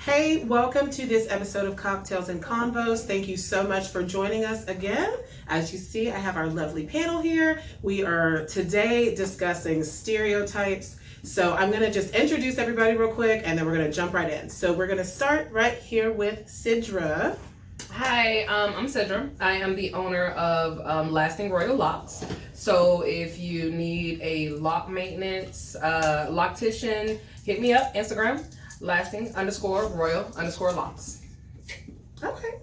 Hey, welcome to this episode of Cocktails and Convos. Thank you so much for joining us again. As you see, I have our lovely panel here. We are today discussing stereotypes. So I'm going to just introduce everybody real quick and then we're going to jump right in. So we're going to start right here with Sidra. Hi, I'm Sidra. I am the owner of Lasting Royal Locks. So if you need a lock maintenance, loctician, hit me up, Instagram, lasting_royal_locks. Okay.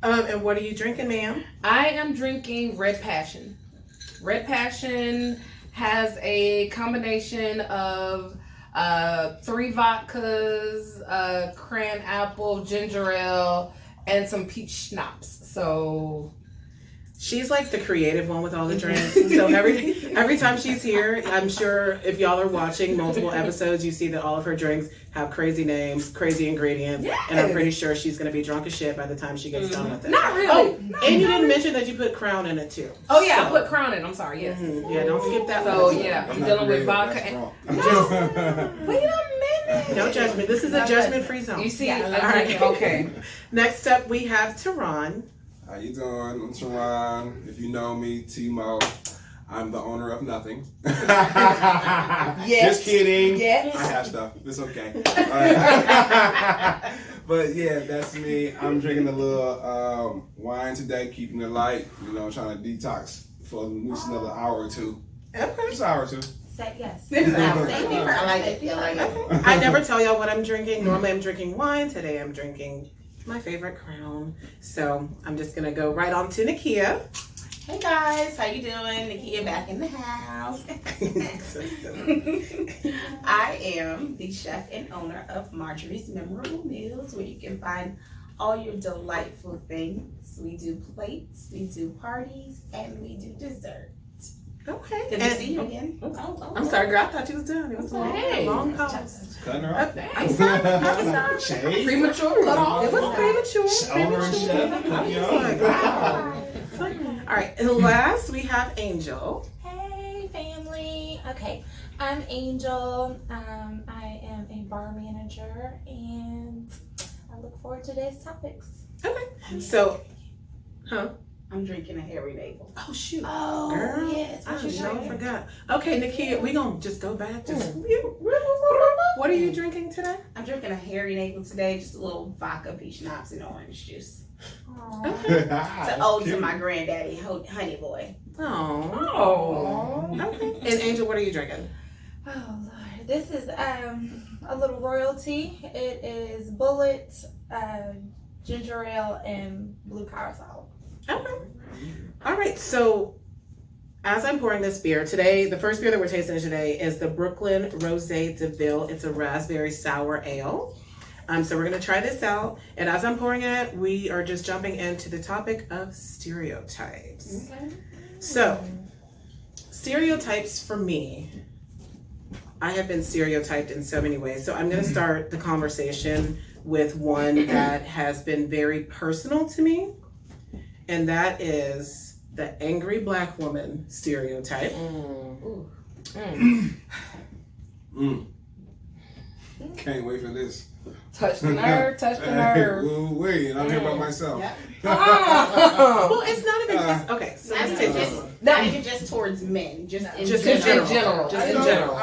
And what are you drinking, ma'am? I am drinking Red Passion. Red Passion has a combination of 3 vodkas, cran apple, ginger ale, and some peach schnapps. So she's like the creative one with all the drinks. So every time she's here, I'm sure if y'all are watching multiple episodes, you see that all of her drinks have crazy names, crazy ingredients, yes. And I'm pretty sure she's going to be drunk as shit by the time she gets done with it. Not really. Oh, and you didn't mention that you put Crown in it too. Oh yeah, I put Crown in. I'm sorry. Yes. Mm-hmm. Yeah, don't skip that. So yeah, I'm dealing with vodka. Wait a minute. No judgment. This is a judgment-free zone. You see? All right. Okay. Next up, we have Tehran. How you doing? I'm Tehran. If you know me, Timo. I'm the owner of nothing. Yes. Just kidding. Yes. I have stuff. It's okay. But yeah, that's me. I'm drinking a little wine today, keeping it light. You know, trying to detox for at least another hour or two. Okay. Just an hour or two. Yes. I like it. I never tell y'all what I'm drinking. Normally I'm drinking wine. Today I'm drinking my favorite Crown. So I'm just gonna go right on to Nakia. Hey guys, how you doing? Nakia back in the house. I am the chef and owner of Marjorie's Memorable Meals, where you can find all your delightful things. We do plates, we do parties, and we do dessert. Okay. Good to see you again. I'm sorry, girl. I thought you was done. It was a long pause. Cutting her off. I'm sorry. Shade. Premature cut off. It was premature. Owner and chef. I was like, wow. All right. And last we have Angel. Hey family. Okay, I'm Angel. I am a bar manager and I look forward to today's topics. Okay. So, I'm drinking a hairy navel. oh shoot. Oh, Girl, yes. I just forgot. Okay, Nakia, we gonna just go back. What are you drinking today? I'm drinking a hairy navel today, just a little vodka, peach schnapps, and orange juice. Okay. It's an ode to my granddaddy, Honey Boy. Oh. Okay. And Angel, what are you drinking? Oh Lord, this is a little royalty. It is Bullet, ginger ale, and blue curacao. Okay. All right. So, as I'm pouring this beer today, the first beer that we're tasting today is the Brooklyn Rosé de Ville. It's a raspberry sour ale. So we're gonna try this out, and as I'm pouring it, we are just jumping into the topic of stereotypes. Okay. So, stereotypes for me, I have been stereotyped in so many ways. So I'm gonna start the conversation with one that has been very personal to me, and that is the angry black woman stereotype. Can't wait for this. Touch the nerve. Touch the nerve. Wait, and I'm here by myself. Well, it's not even just okay. So let's take this one. Not even just towards men, just in general. Just in general.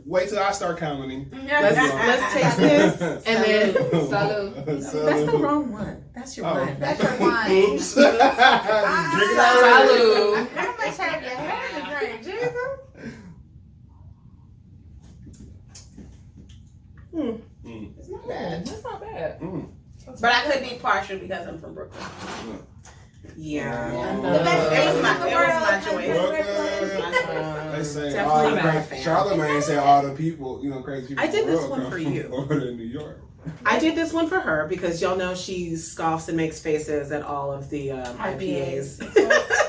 Wait till I start counting. Let's taste this, and then Salud. that's the wrong one. That's your wine. That's your wine. Oops. Drink it already. Salud. How much have you had to drink, Jesus? It's not bad. That's not bad. But I could be partial because I'm from Brooklyn. Yeah. The best it was my choice. They say Definitely all not a the fan. Charlamagne say all the people, crazy people. I did in the this world one come for from you. Florida and New York. I did this one for her because y'all know she scoffs and makes faces at all of the IPAs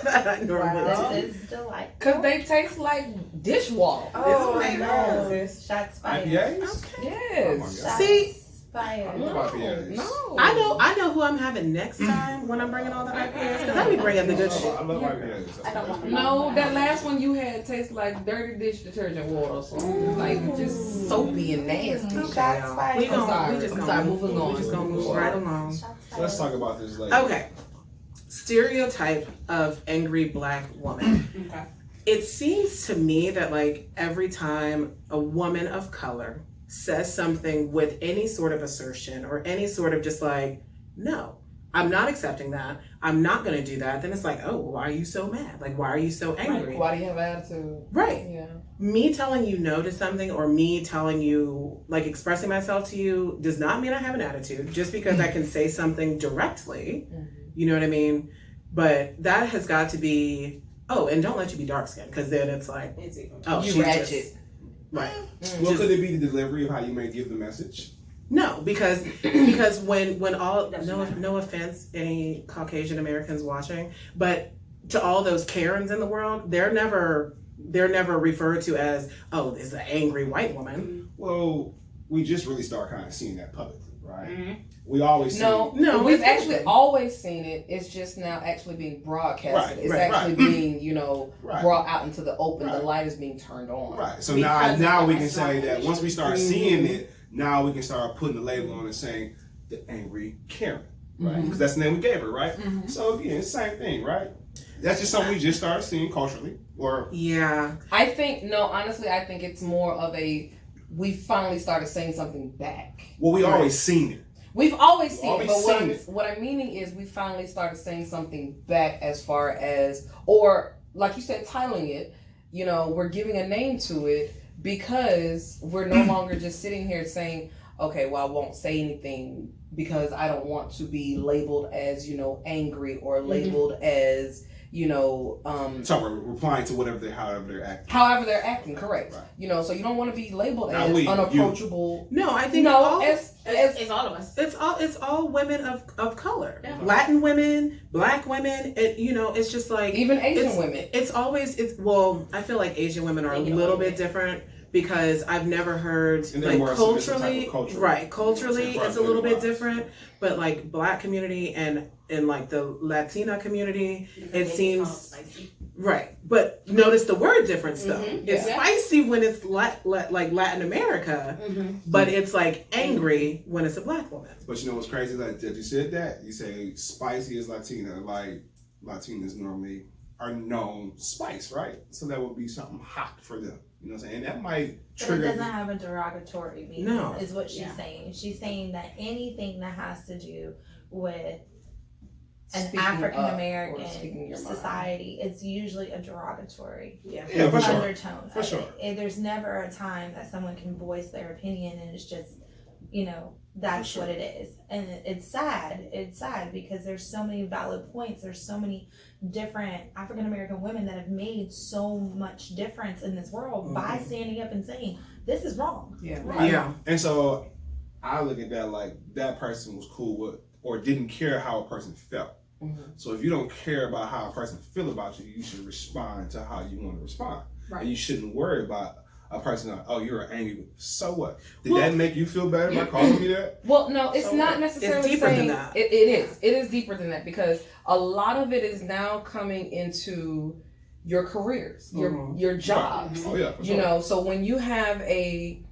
that I normally do. This is delightful. Cause they taste like dishwater. Oh, my God. Shots fired. IPAs? Okay. Yes. Oh my God. See, fire. love IPAs. No. I know who I'm having next time when I'm bringing all the IPAs, because I be bringing the good shit. I love IPAs. I don't want No, that last one you had tastes like dirty dish detergent water or something. Like just soapy and nasty. Shots fired. We I'm sorry. just I'm gonna sorry, move, moving on. we just gonna move right along. Shots So let's fired. talk about this later. Okay. Stereotype of angry black woman. Okay. It seems to me that like every time a woman of color says something with any sort of assertion or any sort of just like, no, I'm not accepting that, I'm not gonna do that, then it's like, oh, why are you so mad? Like, why are you so angry? Why do you have attitude? Right. Yeah. Me telling you no to something or me telling you, like expressing myself to you does not mean I have an attitude. Just because I can say something directly, you know what I mean? But that has got to be, oh, and don't let you be dark skinned, because then it's like, It's even. oh, You she ratchet. just, right. Well, could it be the delivery of how you may give the message? No, because when all no offense, any Caucasian Americans watching, but to all those Karens in the world, they're never referred to as, oh, this is an angry white woman. Well, we just really start kind of seeing that publicly, right? Mm-hmm. We always see No, We've it's actually different. always seen it. It's just now actually being broadcasted. Right, It's right, actually being, Right. brought out into the open. Right. The light is being turned on. Right. So Because now of we that can say that discrimination. once we start seeing it, now we can start putting the label on and saying the angry Karen, right? Mhm. Because that's the name we gave her, right? Mhm. So again, it's the same thing, right? That's just something we just started seeing culturally, or Yeah. Honestly, I think it's more of we finally started saying something back. well, we Right. always seen it. We've always seen Always it, but seen it. what I'm meaning is we finally started saying something back as far as, or like you said, titling it, we're giving a name to it because we're no longer just sitting here saying, okay, well, I won't say anything because I don't want to be labeled as, angry or labeled as, So we're replying to however they're acting. however they're acting, correct. Right. So you don't want to be labeled Not as we, you. unapproachable. No, I think No, It's all of us. it's all women of color. Yeah. Latin women, black women, it's just like Even Asian women. I feel like Asian women are a Asian little women. bit different because I've never heard And they're like more submissive type culturally, of culture. right? Culturally, Same it's a little bit wise. different, but like black community and like the Latina community, it seems right. But notice the word difference though. Mhm. It's Yeah. spicy when it's like Latin America, Mm-hmm. but it's like angry when it's a black woman. But you know what's crazy? Like that you said that you say spicy is Latina. Like Latinas normally are known spice, right? So that would be something hot for them. You know what I'm saying? And that might But it trigger. doesn't have a derogatory meaning, No. is what she's Yeah. saying. She's saying that anything that has to do with an Speaking African up or American speaking your mind. society, it's usually a derogatory Yeah. Yeah, for sure. undertone. For sure. There's never a time that someone can voice their opinion and it's just, that's For sure. what it is. And it's sad. It's sad because there's so many valid points. There's so many different African American women that have made so much difference in this world by standing up and saying, this is wrong. Yeah. Right. Yeah. And so I look at that like that person was cool with or didn't care how a person felt. Mhm. So if you don't care about how a person feel about you, you should respond to how you want to respond. Right. And you shouldn't worry about a person like, oh, you're angry. So what? Did Well- that make you feel better by calling me that? Well, no, it's So not what? necessarily It's deeper than saying that. It is. It is deeper than that because a lot of it is now coming into your careers, your jobs. Oh yeah, for sure. So when you have a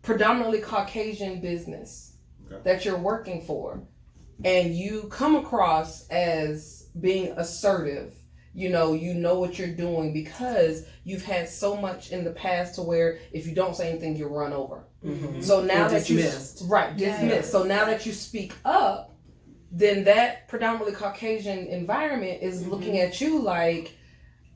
predominantly Caucasian business Okay. that you're working for, and you come across as being assertive, you know what you're doing because you've had so much in the past to where if you don't say anything, you're run over. Mhm. So now Or that dismissed. dismissed. Yeah. So now that you speak up, then that predominantly Caucasian environment is looking at you like,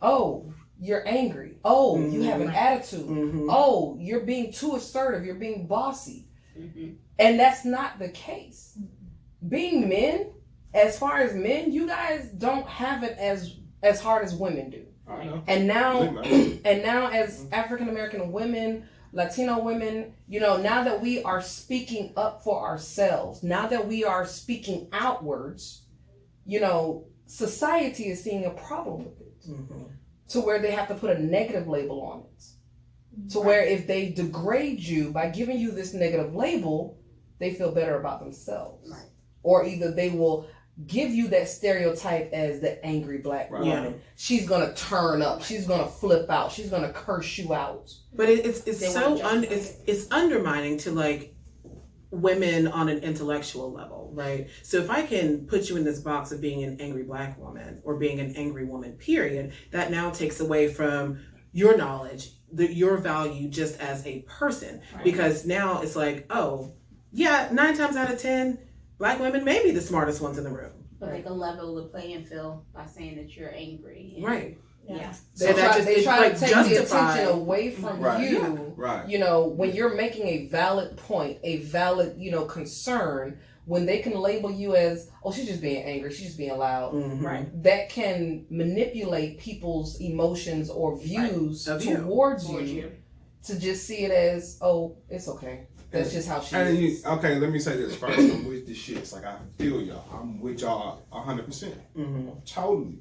oh, you're angry. Oh, you have an attitude. Mhm. Oh, you're being too assertive. You're being bossy. Mm-hmm. And that's not the case. Being men, as far as men, you guys don't have it as hard as women do. I know. And now Believe me. and now as African American women, Latino women, now that we are speaking up for ourselves, now that we are speaking outwards, society is seeing a problem with it. Mhm. To where they have to put a negative label on it. To where if they degrade you by giving you this negative label, they feel better about themselves. Right. Or either they will give you that stereotype as the angry black Right. woman. Yeah. She's gonna turn up. She's gonna flip out. She's gonna curse you out. But it's They so wanna justify it's undermining to like women on an intellectual level, right? So if I can put you in this box of being an angry black woman or being an angry woman, period, that now takes away from your knowledge, your value just as a person. Right. Because now it's like, oh, yeah, 9 times out of 10, black women may be the smartest ones in the room. But they can level the playing field by saying that you're angry. And- Right. Yeah. So that just- they it, try like, to take justify- the attention away from Right. you. Right. You know, when you're making a valid point, a valid, concern, when they can label you as, oh, she's just being angry, she's just being loud, Mhm. Right. that can manipulate people's emotions or views Of you. towards Towards you you. to just see it as, oh, it's okay. That's just how she And is. okay, let me say this first. I'm with the shits. Like, I feel y'all. I'm with y'all 100%. Mhm. Totally.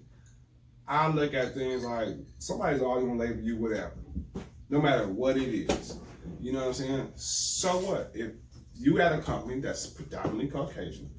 I look at things like somebody's always gonna label you whatever, no matter what it is. You know what I'm saying? So what? If you at a company that's predominantly Caucasian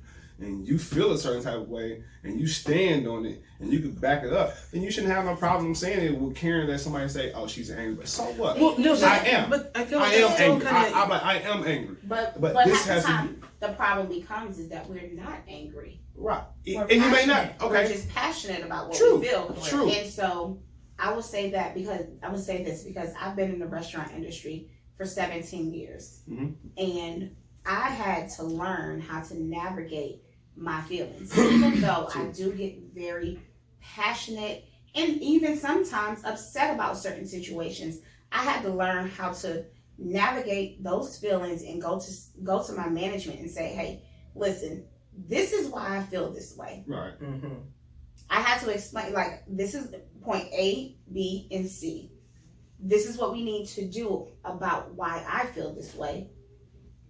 and you feel a certain type of way and you stand on it and you can back it up, then you shouldn't have no problem saying it with caring that somebody say, "Oh, she's angry." But so what? Well, no, I am. But I feel I like am it's still angry. kind of. I am angry. But But but this half has the to time, the problem becomes is that we're not angry. Right. We're And you may not. passionate. We're Okay. just passionate about what True. we feel. True. And so I will say that because I would say this because I've been in the restaurant industry for 17 years. Mhm. And I had to learn how to navigate my feelings. Even though I do get very passionate and even sometimes upset about certain situations, I had to learn how to navigate those feelings and go to my management and say, hey, listen, this is why I feel this way. Right. Mhm. I had to explain, like, this is point A, B, and C. This is what we need to do about why I feel this way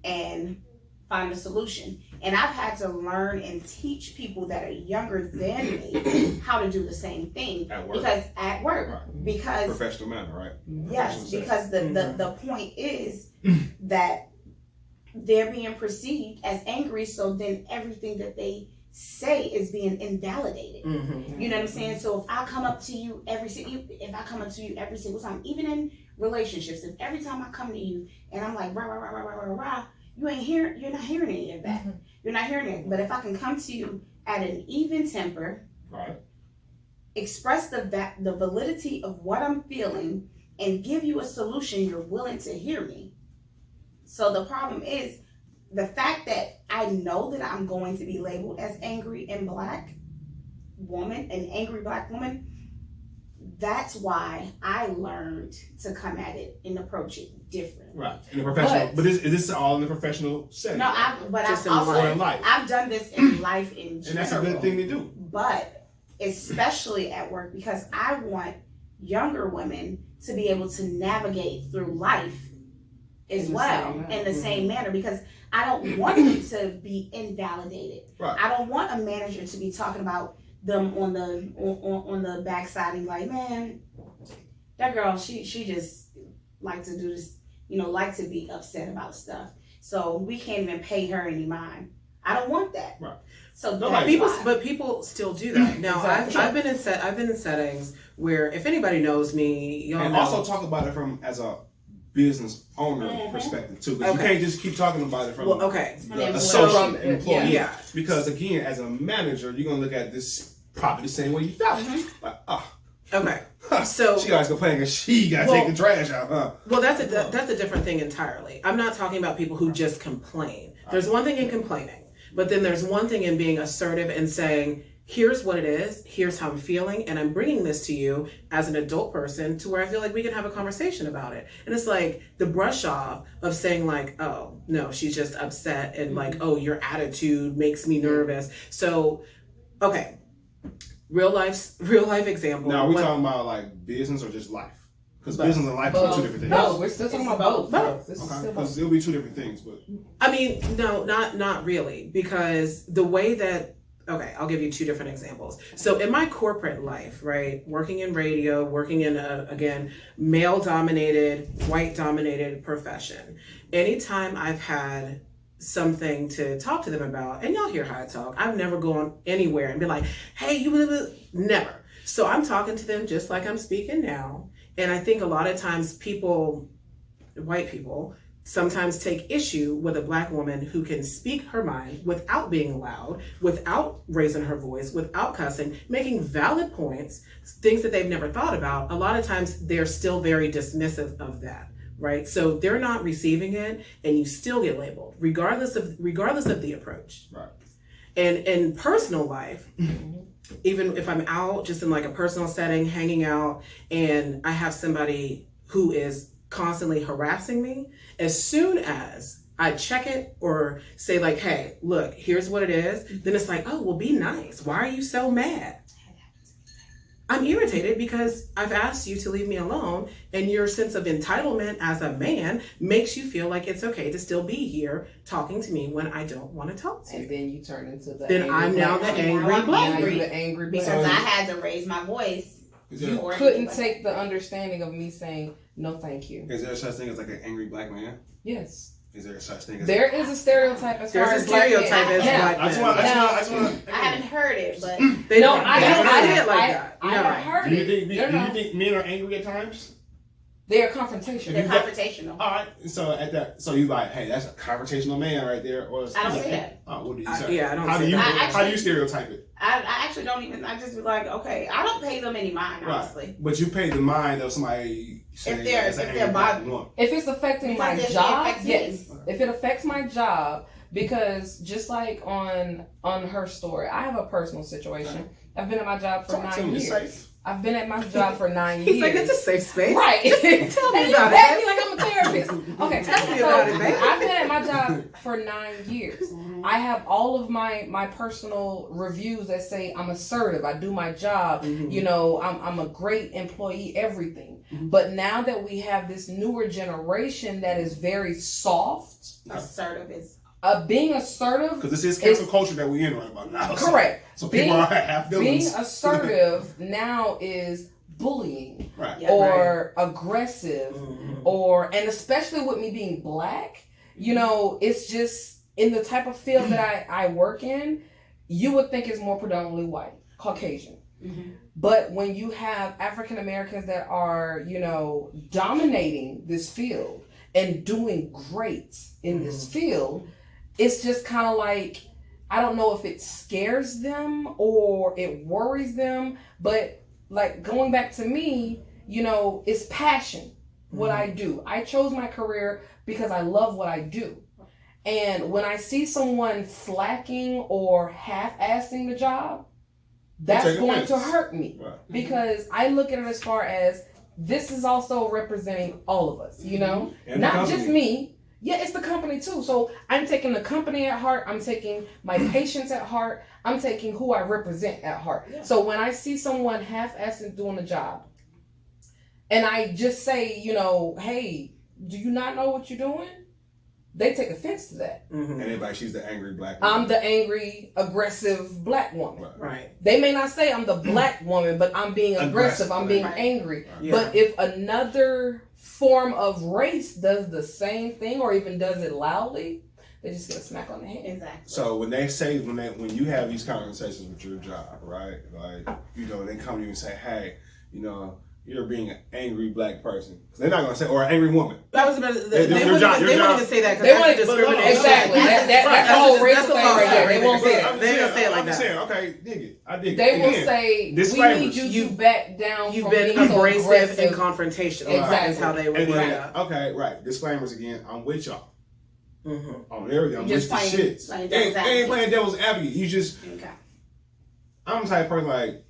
and find a solution. And I've had to learn and teach people that are younger than me how to do the same thing. At work. Because at work. Right. Because Professional manner, right? yes, Professional because the point is that they're being perceived as angry, so then everything that they say is being invalidated. Mhm. You know what I'm saying? So if I come up to you every single time, even in relationships, if every time I come to you and I'm like rah rah rah rah rah rah rah, you're not hearing any of that. You're not hearing it. But if I can come to you at an even temper, Right. express the validity of what I'm feeling, and give you a solution, you're willing to hear me. So the problem is the fact that I know that I'm going to be labeled as angry and black woman, an angry black woman. That's why I learned to come at it and approach it different. Right. In the professional, but is this all in the professional setting? No, I've Just in also Or in life. I've done this in life in general. And that's a good thing to do. But especially at work, because I want younger women to be able to navigate through life as In the well same manner. in the same manner, because I don't want them to be invalidated. Right. I don't want a manager to be talking about them on the backside and like, man, that girl, she just like to do this, like to be upset about stuff. So we can't even pay her any mind. I don't want that. Right. So No, that's People, why. but people still do that. Now, Exactly. I've been in settings where if anybody knows me, y'all And know. also talk about it from as a business owner Mhm. perspective too. Because Okay. you can't just keep talking about it from Well, okay. the From associate the- employee. Yeah. Because again, as a manager, you're gonna look at this probably the same way you felt. Mhm. Like, Okay. huh, So she always complaining because she got to Well- take the trash out, huh? Well, that's a different thing entirely. I'm not talking about people who just complain. There's one thing in complaining, but then there's one thing in being assertive and saying, here's what it is, here's how I'm feeling, and I'm bringing this to you as an adult person to where I feel like we can have a conversation about it. And it's like the brush off of saying like, oh, no, she's just upset and like, oh, your attitude makes me nervous. So, okay, real life example. Now, are we What- talking about like business or just life? Because Both. business and life are two different things. No, we're still talking about both. Both. This is Okay, still because both. it'll be two different things, but I mean, no, not really, because the way that, okay, I'll give you two different examples. So in my corporate life, right, working in radio, working in again, male dominated, white dominated profession, anytime I've had something to talk to them about, and y'all hear how I talk. I've never gone anywhere and been like, hey, you never. So I'm talking to them just like I'm speaking now. And I think a lot of times people, white people, sometimes take issue with a Black woman who can speak her mind without being loud, without raising her voice, without cussing, making valid points, things that they've never thought about. A lot of times they're still very dismissive of that, right? So they're not receiving it, and you still get labeled, regardless of the approach. Right. And in personal life, even if I'm out just in like a personal setting, hanging out, and I have somebody who is constantly harassing me, as soon as I check it or say like, hey, look, here's what it is, then it's like, oh, well, be nice. Why are you so mad? I'm irritated because I've asked you to leave me alone, and your sense of entitlement as a man makes you feel like it's okay to still be here talking to me when I don't want to talk to you. And then you turn into the Then I'm now the angry Black Now you're girl. the angry Because Black. I had to raise my voice. Is there, Or Couldn't like- take the understanding of me saying no, thank you. is there such thing as like an angry Black man? Yes, Is there such thing as there is a stereotype as far There's a as Black men. stereotype as Yeah. Black I just men. want. I just want. I haven't heard it, but They No, don't, I they don't. don't see I, it like I, that. I No. have heard Do you it. think? Do They're you not- think men are angry at times? They are confrontational. they're If you got- confrontational. All right. So at that, so you like, hey, that's a confrontational man right there, or I don't say that. Oh, what do you say? Yeah, I don't How do say you? that. How do you stereotype it? I actually don't even. I just be like, okay, I don't pay them any mind, honestly. But you pay the mind of somebody saying they're- that's an if angry they're Black bothered. woman. If it's affecting Because my if it job, affects me. yes. If it affects my job, because just like on her story, I have a personal situation. I've been at my job for Talk to 9 me, years. safe. I've been at my job for 9 He's years. like, it's a safe space. Right. Tell me And about you pat it. me like I'm a therapist. Okay. Tell me so about it, baby. I've been at my job for 9 years. I have all of my personal reviews that say I'm assertive. I do my job. Mhm. You know, I'm a great employee, everything. Mhm. But now that we have this newer generation that is very soft, Assertive is. being assertive, Because this is cancel culture that we in right about now. So- correct. So Being- people have Being feelings. assertive now is bullying Right. Yeah, or aggressive. Mhm. And especially with me being Black, you know, it's just in the type of field that I work in, you would think it's more predominantly white, Caucasian. Mhm. But when you have African Americans that are, you know, dominating this field and doing great in this field, it's just kind of like, I don't know if it scares them or it worries them, but like going back to me, you know, it's passion, what I do. I chose my career because I love what I do. And when I see someone slacking or half-assing the job, that's take going offense. to hurt me Right. because I look at it as far as this is also representing all of us, you know, And the not company. just me. Yeah, it's the company too. So I'm taking the company at heart. I'm taking my patients at heart. I'm taking who I represent at heart. Yeah. So when I see someone half-assing doing the job, and I just say, you know, hey, do you not know what you're doing? They take offense to that. Mhm. And everybody, she's the angry Black I'm woman. the angry, aggressive Black woman. Right. Right. They may not say I'm the Black woman, but I'm being aggressive. I'm being Right. angry. Yeah. But if another form of race does the same thing or even does it loudly, they just get a smack on the head. Exactly. So when they say when you have these conversations with your job, right? Like, you know, they come to you and say, hey, you know, you're being an angry Black person. They're not gonna say, or an angry woman. That was about, Your they wouldn't job- even, your job- even say that They because want that's it- discrimination. Exactly. That's That's the whole racial thing right there. They won't say that. I'm They just don't say it like I'm just that. saying, okay, dig it. I dig it. They will Again, say, we disclaimers. need you You- to back down You've from been being so abrasive aggressive. and confrontational. Exactly. Is how they would and word then, that. okay, right. Disclaimers again. I'm with y'all Mm-hmm. on everything. I'm You with just the playing- shits. playing They ain't devil's advocate. playing devil's advocate. You just, Okay. I'm the type of person like,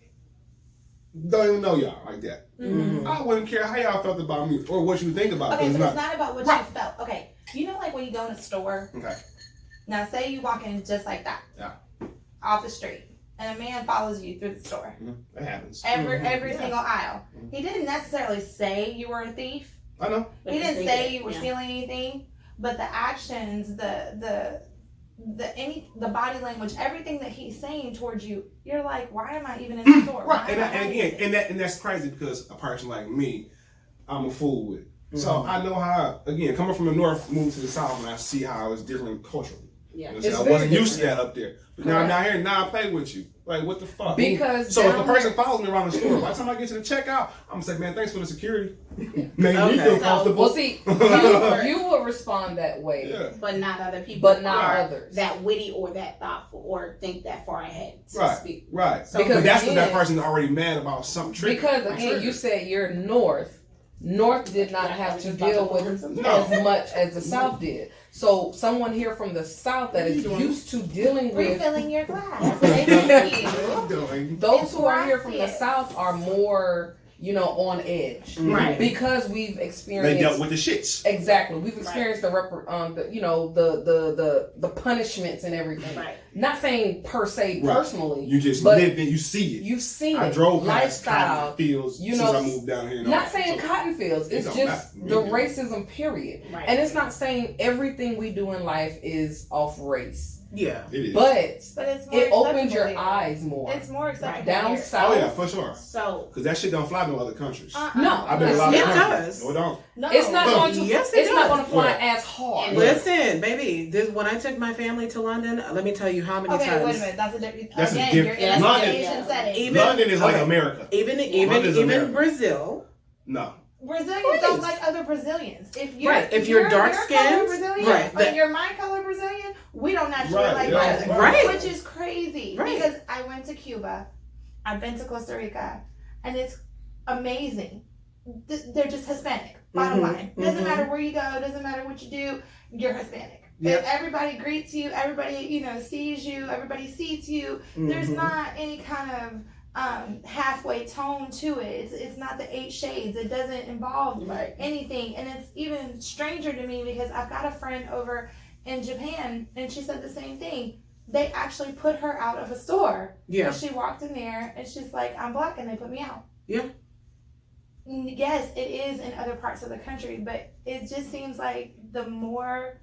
don't even know y'all like that. Mm-hmm. I wouldn't care how y'all felt about me or what you think about Okay, me. but it's not about what Right. you felt. Okay, you know, like when you go in a store. Okay. Now, say you walk in just like that, Yeah. off the street, and a man follows you through the store, That happens. every Yeah. single aisle. Mhm. He didn't necessarily say you were a thief. I know. But He just didn't think say it, you were yeah. stealing anything, but the actions, the body language, everything that he's saying towards you, you're like, why am I even in the store? Right. Why And, am I and again, doing this? and that's crazy because a person like me, I'm a fool with So I know how, again, coming from the north, moving to the south, and I see how it's different culturally. Yeah. You know what I'm saying? It's I wasn't very used to that up there. But now I play with you. Like, what the fuck? Because so if the down person follows me around the store, by the time I get to the checkout, I'm gonna say, man, thanks for the security. Make me Okay. feel So, comfortable. Well, see, you will respond that way, Yeah. But not other people. but not are others. that witty or that thoughtful or think that far ahead to Right. speak. Right. So Because But that's because that again- person's already mad about something tricky. Because again, you said you're north. North did not have to deal with No. as much as the South did. So someone here from the South that is used to dealing with Refilling your glass. I'm doing. those who are here from the South are more, on edge. Mhm. Right. Because we've They experienced dealt with the shits. exactly. We've experienced the punishments and everything. Right. Not saying per se Right. personally. You just But lived it. You see it. You've seen I it. drove past Lifestyle. cotton fields you since know, I moved down here. Not saying cotton fields. It's don't just matter. the racism period. Right. And it's not saying everything we do in life is off race. Yeah. It is. But But it's more it opens acceptable your here. eyes more. It's more acceptable Down here. south. Oh yeah, for sure. So Because that shit don't fly no other countries. No, I've been in a lot of It countries. does. No, it don't. No. It's not going to. Yes, it it's not does. going to fly Right. as hard. And- Listen, baby, when I took my family to London, let me tell you how many Okay, times. wait a minute. That's a different. That's a Again, different- you're in a London- Asian setting. Even- London is like okay. America. Even London's America. Brazil. No. Brazilians don't like other Brazilians. If you're dark your skinned, color Brazilian, right, or that- you're my color Brazilian, we don't naturally Right, like yeah, each other. right. Which is crazy. Right. Because I went to Cuba, I've been to Costa Rica, and it's amazing. They're just Hispanic. Bottom Mhm, line. Doesn't mhm. matter where you go, doesn't matter what you do, you're Hispanic. Yep. Everybody greets you, everybody, sees you, everybody seats you. There's Mhm. not any kind of halfway tone to it. It's not the 8 shades. It doesn't involve Right. anything. And it's even stranger to me because I've got a friend over in Japan and she said the same thing. They actually put her out of a store. Yeah. Because she walked in there and she's like, I'm black, and they put me out. Yeah. Yes, it is in other parts of the country, but it just seems like the more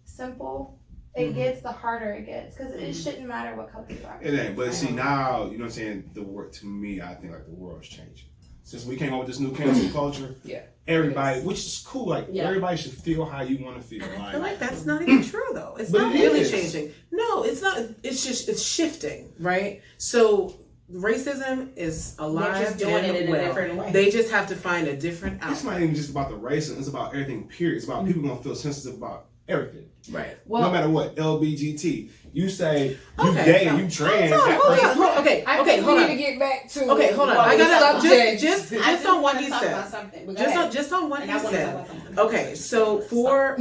simple it Mhm. gets, the harder it gets. Because it shouldn't matter what color you are. It ain't. But see now, you know what I'm saying? The world to me, I think like the world's changing. Since we came up with this new cancel culture, Yeah. everybody, which is cool. Like Yeah. everybody should feel how you want to feel. And I Like, feel like that's not even true though. It's But not it really is. changing. No, it's not. It's just it's shifting, right? So racism is alive they're just doing and it in a well. different way. They just have to find a different it's outlet. not even just about the racism. It's about everything. Period. It's about people gonna feel sensitive about everything, Right. Well, no matter what. LBGT. You say you Okay, gay so- and you trans. Hold on, that hold person- on, hold on. Okay, I okay, think hold we on. need to get back to. Okay, hold on. what I the gotta subject- just I on do what wanna he talk said. about something, but go ahead. Just on what And he I wanna talk said. about something. Okay, so for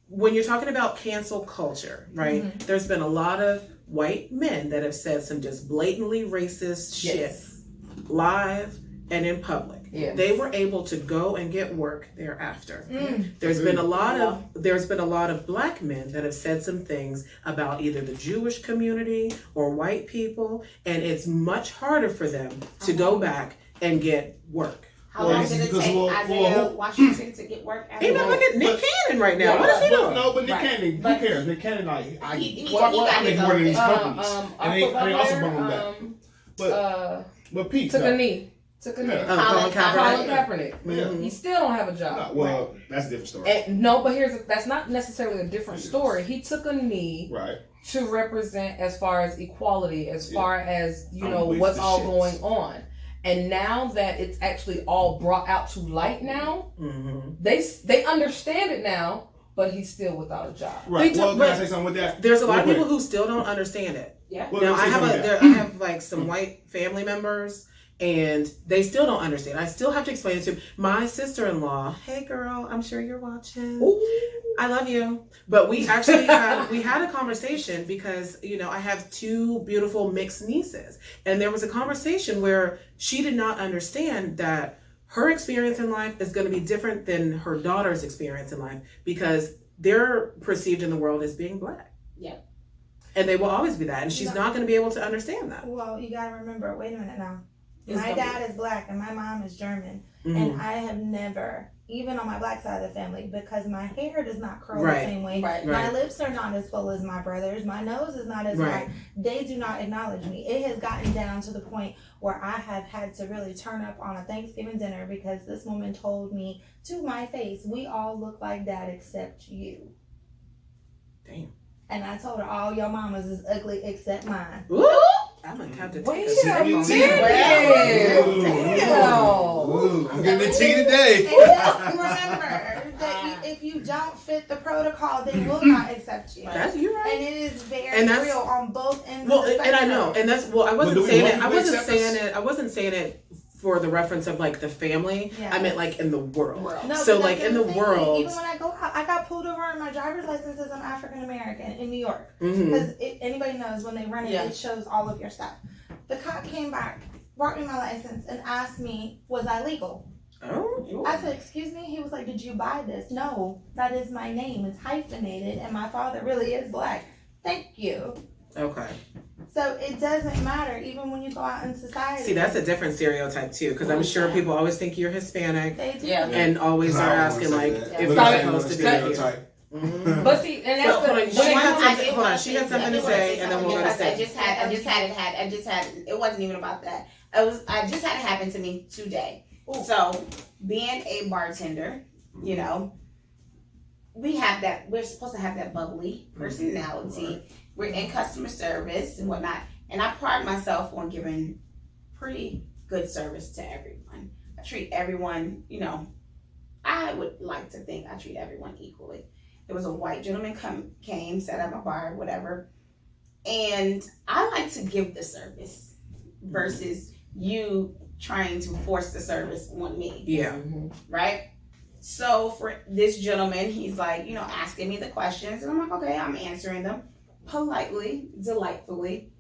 when you're talking about cancel culture, right? Mm-hmm. There's been a lot of white men that have said some just blatantly racist shit Yes. live and in public. Yes. They were able to go and get work thereafter. Mm. There's been a lot Yeah. of black men that have said some things about either the Jewish community or white people, and it's much harder for them to go back and get work. How Well, long this did is it because take we'll- Isaiah we'll- Washington to get work? After Even all? look at Nick but- Cannon right now. What is he doing? No, but Nick Right. Cannon, who But- cares? Nick Cannon, like, He what got I make his more than own these thing. companies. Our And they also football brought him player, back. But Pete, took no. a knee. Took a knee. Yeah. Colin Colin Kaepernick. Kaepernick. Mhm. He still don't have a No, job. well, that's a different story. And no, but that's not necessarily a different story. He took a knee Right. to represent as far as equality, as far as I'm with what's the all shits. going on. And now that it's actually all brought out to light now, Mm-hmm. they understand it now, but he's still without a job. Right. They Well, took- can I but say something with that? There's a lot of Real people quick. who still don't understand it. Yeah. Well, Now let me I say have something with that. I have like some white family members, and they still don't understand. I still have to explain it to my sister-in-law. Hey, girl, I'm sure you're watching. I love you. But we actually had a conversation because I have 2 beautiful mixed nieces, and there was a conversation where she did not understand that her experience in life is going to be different than her daughter's experience in life because they're perceived in the world as being black. Yeah. And they will always be that, and she's not going to be able to understand that. Well, you gotta remember, wait a minute now. It's My gonna dad is black and my mom is German. Mhm. And I have never even on my black side of the family, because my hair does not curl Right. the same way. Right. My lips are not as full as my brother's. My nose is not as Right. wide. They do not acknowledge me. It has gotten down to the point where I have had to really turn up on a Thanksgiving dinner because this woman told me to my face, "We all look like dad except you." Damn. And I told her, "All your mamas is ugly except mine." Ooh, I'm gonna have to take Wait a a sip on minute. that. Ooh, Damn. ooh, I'm getting the tea today. And just remember that if you don't fit the protocol, they will not accept you. That's you right. And it is very And that's- real on both ends Well, of the and I spectrum. know, and that's I But wasn't do we saying want it. I people to wasn't accept saying us? it. I wasn't saying it for the reference of like the family. Yeah. I meant like in the world. No, So, but like, that's in what the I'm saying. world- Even when I go out, I got pulled over on my driver's license as I'm African American in New York. Mm-hmm. Because anybody knows when they run it, Yeah. it shows all of your stuff. The cop came back, brought me my license, and asked me, was I legal? Oh. I said, excuse me? He was like, did you buy this? No, that is my name. It's hyphenated, and my father really is black. Thank you. Okay. So it doesn't matter, even when you go out in society. See, that's a different stereotype too, because I'm sure people always think you're Hispanic They do. Yeah. and always are asking like if that. you're Look at supposed to be here. stereotype. Mhm. But see, and that's So, the hold on, when she it had comes- something- hold on, she had something to say, and then we'll go to because Steph. I just had it wasn't even about that. I just had it happen to me today. Ooh. So being a bartender, you know, we're supposed to have that bubbly personality. We're in customer service and whatnot. And I pride myself on giving pretty good service to everyone. I treat everyone, you know, I would like to think I treat everyone equally. There was a white gentleman came, sat at my bar, whatever. And I like to give the service versus you trying to force the service on me, Yeah. right? So for this gentleman, he's like, you know, asking me the questions, and I'm like, okay, I'm answering them politely, delightfully.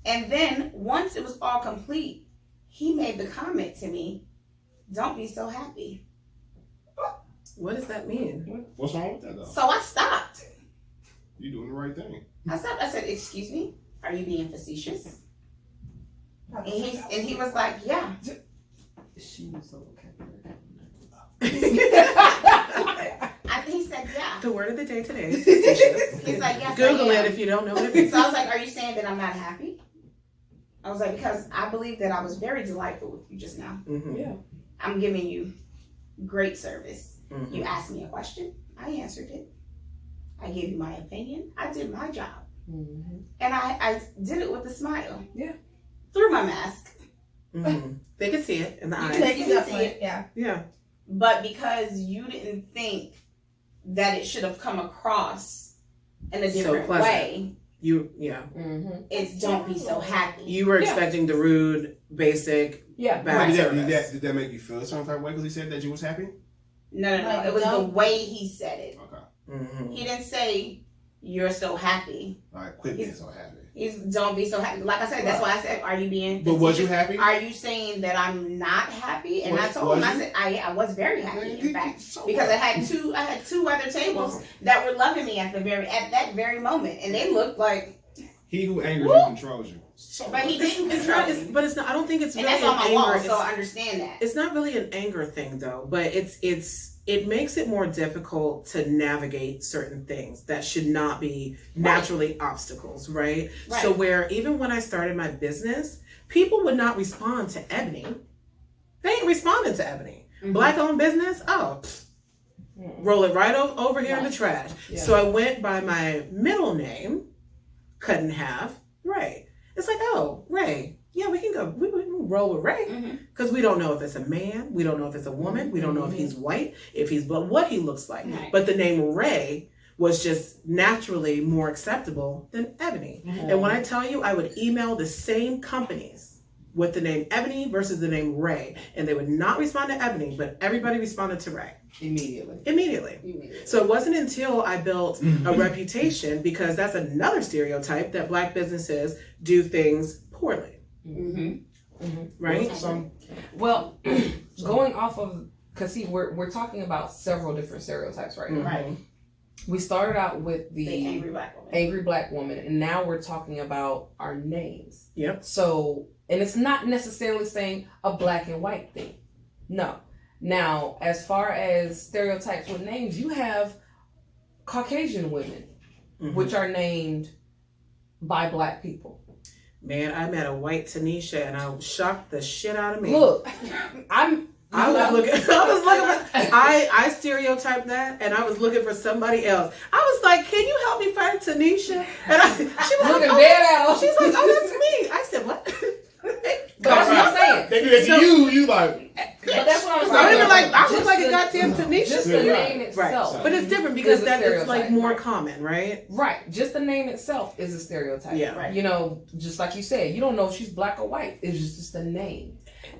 And then once it was all complete, he made the comment to me, "Don't be so happy." What does that mean? What's wrong with that though? So I stopped. You doing the right thing. I stopped. I said, "Excuse me, are you being facetious?" And he was like, "Yeah." She was so okay. He said, "Yeah." The word of the day today is facetious. He's like, "Yes, Google I it am." if you don't know what it means. So I was like, "Are you saying that I'm not happy?" I was like, "Because I believe that I was very delightful with you just now. Mm-hmm. Yeah. I'm giving you great service. Mm-hmm. You asked me a question, I answered it. I gave you my opinion. I did my job, Mm-hmm. and I did it with a smile. Yeah. Through my mask, Mm-hmm. They could see it in the You eyes. can- They can see it, yeah. Yeah. but because you didn't think that it should have come across in a So different pleasant. way, Yeah. Mm-hmm. it's don't be so happy. You were Yeah. expecting the rude, basic, Yeah. bad Did service. that make you feel a certain type of way because he said that you was happy? No. Like, It was the don't- way he said it. Okay. Mm-hmm. He didn't say you're so happy. All right, quit being so happy. He's don't be so happy. Like I said, that's why I said, are you being? But was you facetious? happy? Are you saying that I'm not happy? And I Was- told him, was I you? said, I was very happy. In fact, So because what? I had two other tables that were loving me at that very moment, and they looked like. He who angers you controls you. So But he what? didn't It's control not. me. But it's not. I don't think it's And really that's on an my wall, anger. so I It's, understand that. it's not really an anger thing though. But it makes it more difficult to navigate certain things that should not be naturally obstacles, right? Right. So where even when I started my business, people would not respond to Ebony. They ain't responding to Ebony. Mhm. Black owned business. Oh. Roll it right over here in the Right. trash. Yeah. So I went by my middle name, cut in half, Ray. It's like, oh, Ray. Yeah, we can go. We can roll with Ray Mhm. because we don't know if it's a man, we don't know if it's a woman, we don't know if he's white, if he's black, what he looks like. Right. But the name Ray was just naturally more acceptable than Ebony. And when I tell you, I would email the same companies with the name Ebony versus the name Ray, and they would not respond to Ebony, but everybody responded to Ray Immediately. immediately. So it wasn't until I built a reputation, because that's another stereotype, that black businesses do things poorly, Mm-hmm. right? So, Well, going off of, because see, we're talking about several different stereotypes right now. Right. We started out with The the angry black woman. angry black woman, and now we're talking about our names. Yep. So, and it's not necessarily saying a black and white thing. No. Now, as far as stereotypes with names, you have Caucasian women, which are named by black people. Man, I met a white Tanisha and I shocked the shit out of me. Look, I was looking for, I stereotyped that and I was looking for somebody else. I was like, can you help me find Tanisha? And she was looking like, dead at her. she's like, oh, that's me. I said, what? That's what I'm saying. They do that to you like. But that's what I'm saying. I even like, I Just look like a the- goddamn Tanisha. Just the name itself. Right. But it's different because It's a that is like stereotype. more common, right? Right. Just the name itself is a stereotype. Yeah. Right. You know, just like you said, you don't know if she's black or white. It's just a name.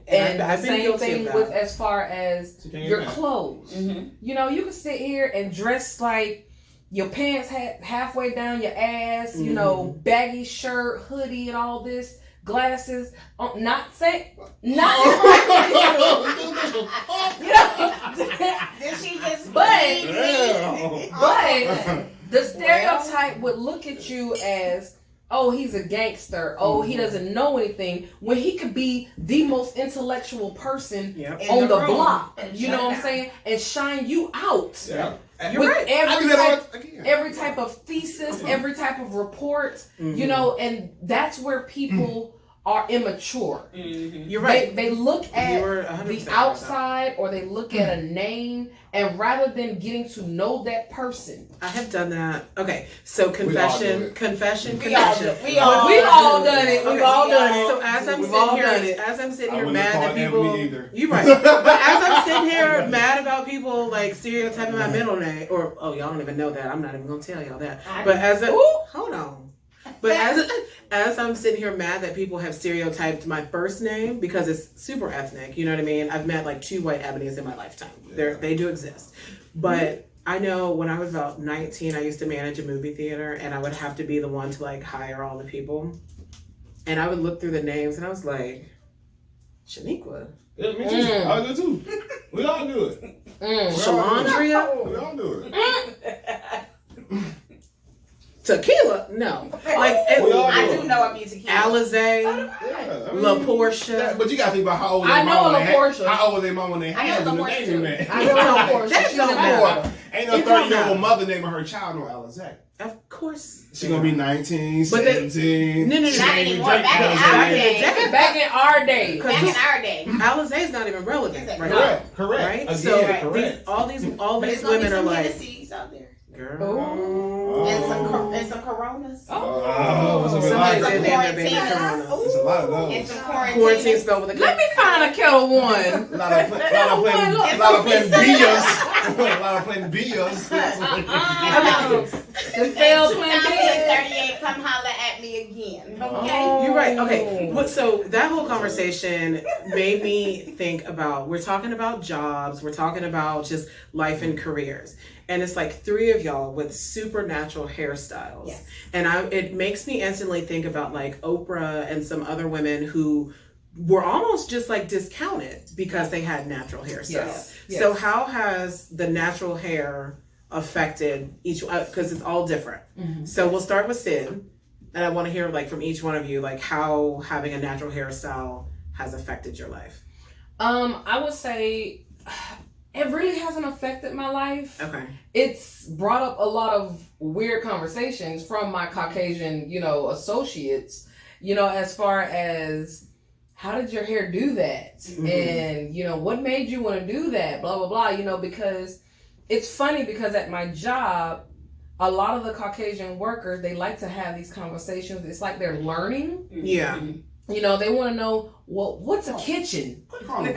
And And I've the been same guilty thing of with that. as far as She can't your get mad. clothes. Mm-hmm. You know, you can sit here and dress like your pants halfway down your ass, you know, baggy shirt, hoodie, and all this, glasses. Not saying, not. You know, Did she just? But- Damn. but the stereotype would look at you as, oh, he's a gangster. Oh, he doesn't know anything. When he could be the most intellectual person Yep. In on the room. block. And You shut know what I'm down. saying? And shine you out. Yeah. You're With right. I every do that type, all again. every type of thesis, every type of report, Mhm. you know, and that's where people are immature. Mm-hmm. You're right. They look at You're 100% the right about outside or they look at a name, and rather than getting to know that person, I have done that. Okay, so We confession. all do it. We've all done it. We've Okay. all done it. So as I'm We've sitting all here, done it. as I'm sitting I here wouldn't have mad that called him people, me either. you're right. But as I'm sitting here mad about people like stereotyping my middle name, or y'all don't even know that. I'm not even gonna tell y'all that. But as a hold on. But as I'm sitting here mad that people have stereotyped my first name because it's super ethnic, you know what I mean? I've met like 2 white ebonies in my lifetime. They do exist. But I know when I was about 19, I used to manage a movie theater and I would have to be the one to like hire all the people. And I would look through the names and I was like, Shaniqua, Yeah, me too. I do too. We all do it. Shalandria, We all do it. Tequila, no. Like We all I do do know a few tequilas. Alizé, Yeah, I mean, La Portia. But you gotta think about how old I their know mama La when they Portia. how old was their mom when they I know had them La to Portia name too. that. I know La Portia. That She's don't in matter. Florida. Ain't no It don't 30-year-old matter. mother naming her child no Alizé. Of course. She gonna be 19, But they- 17. No. She Not ain't even anymore. drink Back in those our days. day. Back in our day. Back in our day. Alizé is not even relevant right now. Correct. Right? Again, So correct. all But these it's gonna be women are some like, Hennessy's out there. girl. And some Coronas. Oh, it's a Somebody lot did of name their baby Quarantine. Corona. It's a lot of And those. some Quarantine quarantine. spelled with a Let me find a kettle one. A lot of playing billions. A lot of playing billions. The failed plan B. 2038, come holler at me again. Okay? You're right. Okay. So that whole conversation made me think about, we're talking about jobs, we're talking about just life and careers. And it's like 3 of y'all with supernatural hairstyles. Yes. And it makes me instantly think about like Oprah and some other women who were almost just like discounted because they had natural hairstyles. Yes. So how has the natural hair affected each one? Because it's all different. Mm-hmm. So we'll start with Sid. And I want to hear like from each one of you, like how having a natural hairstyle has affected your life. I would say it really hasn't affected my life. Okay. It's brought up a lot of weird conversations from my Caucasian, associates, as far as how did your hair do that? Mhm. And, what made you want to do that? Blah, blah, blah, because it's funny because at my job, a lot of the Caucasian workers, they like to have these conversations. It's like they're learning. Yeah. They want to know, well, what's a kitchen? Right,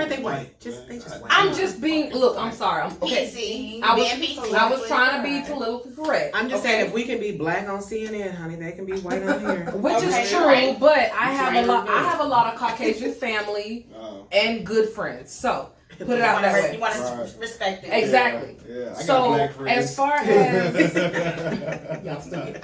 they white. They just white. I'm just being, I'm sorry. Okay. PC. I was, being PC. I was trying to be politically correct. I'm just okay? saying if we can be black on CNN, honey, they can be white on here. Which Okay, is true, right. but I It's have right a lot. or I good. have a lot of Caucasian family and good friends. So put it out that You way. want to Right. respect it. Exactly. Yeah, I got So black friends. as far as y'all stupid.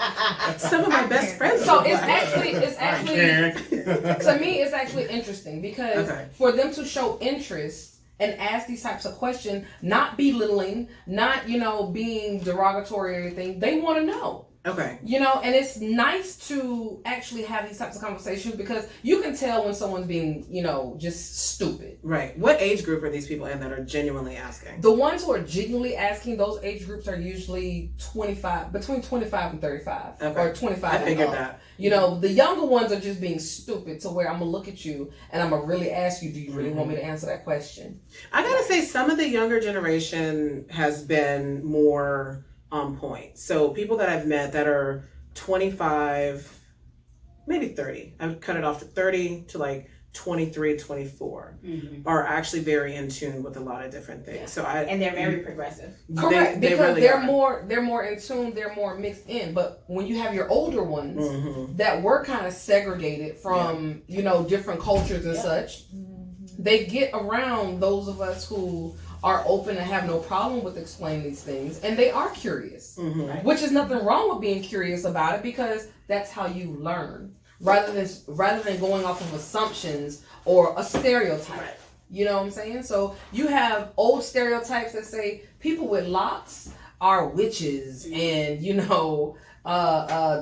Some of my best friends. So are it's black. actually to me it's actually interesting because Okay. for them to show interest and ask these types of questions, not belittling, not being derogatory or anything, they want to know. Okay. You know, and it's nice to actually have these types of conversations because you can tell when someone's being, you know, just stupid. Right. What age group are these people in that are genuinely asking? The ones who are genuinely asking, those age groups are usually between 25 and 35. Okay. Or 25 I and figured up. that. You know, the younger ones are just being stupid to where I'm going to look at you and I'm going to really ask you, do you really want me to answer that question? I gotta say, some of the younger generation has been more on point. So people that I've met that are 25, maybe 30. I would cut it off to 30 to like 23, 24 are actually very in tune with a lot of different things. Yeah. So And they're very progressive. Correct, they because really they're are. more in tune, they're more mixed in. But when you have your older ones Mhm. that were kind of segregated from, you know, different cultures and such, they get around those of us who are open and have no problem with explaining these things, and they are curious, Mhm. which is nothing wrong with being curious about it because that's how you learn, rather than going off of assumptions or a stereotype. Right. You know what I'm saying? So you have old stereotypes that say people with locks are witches, and you know,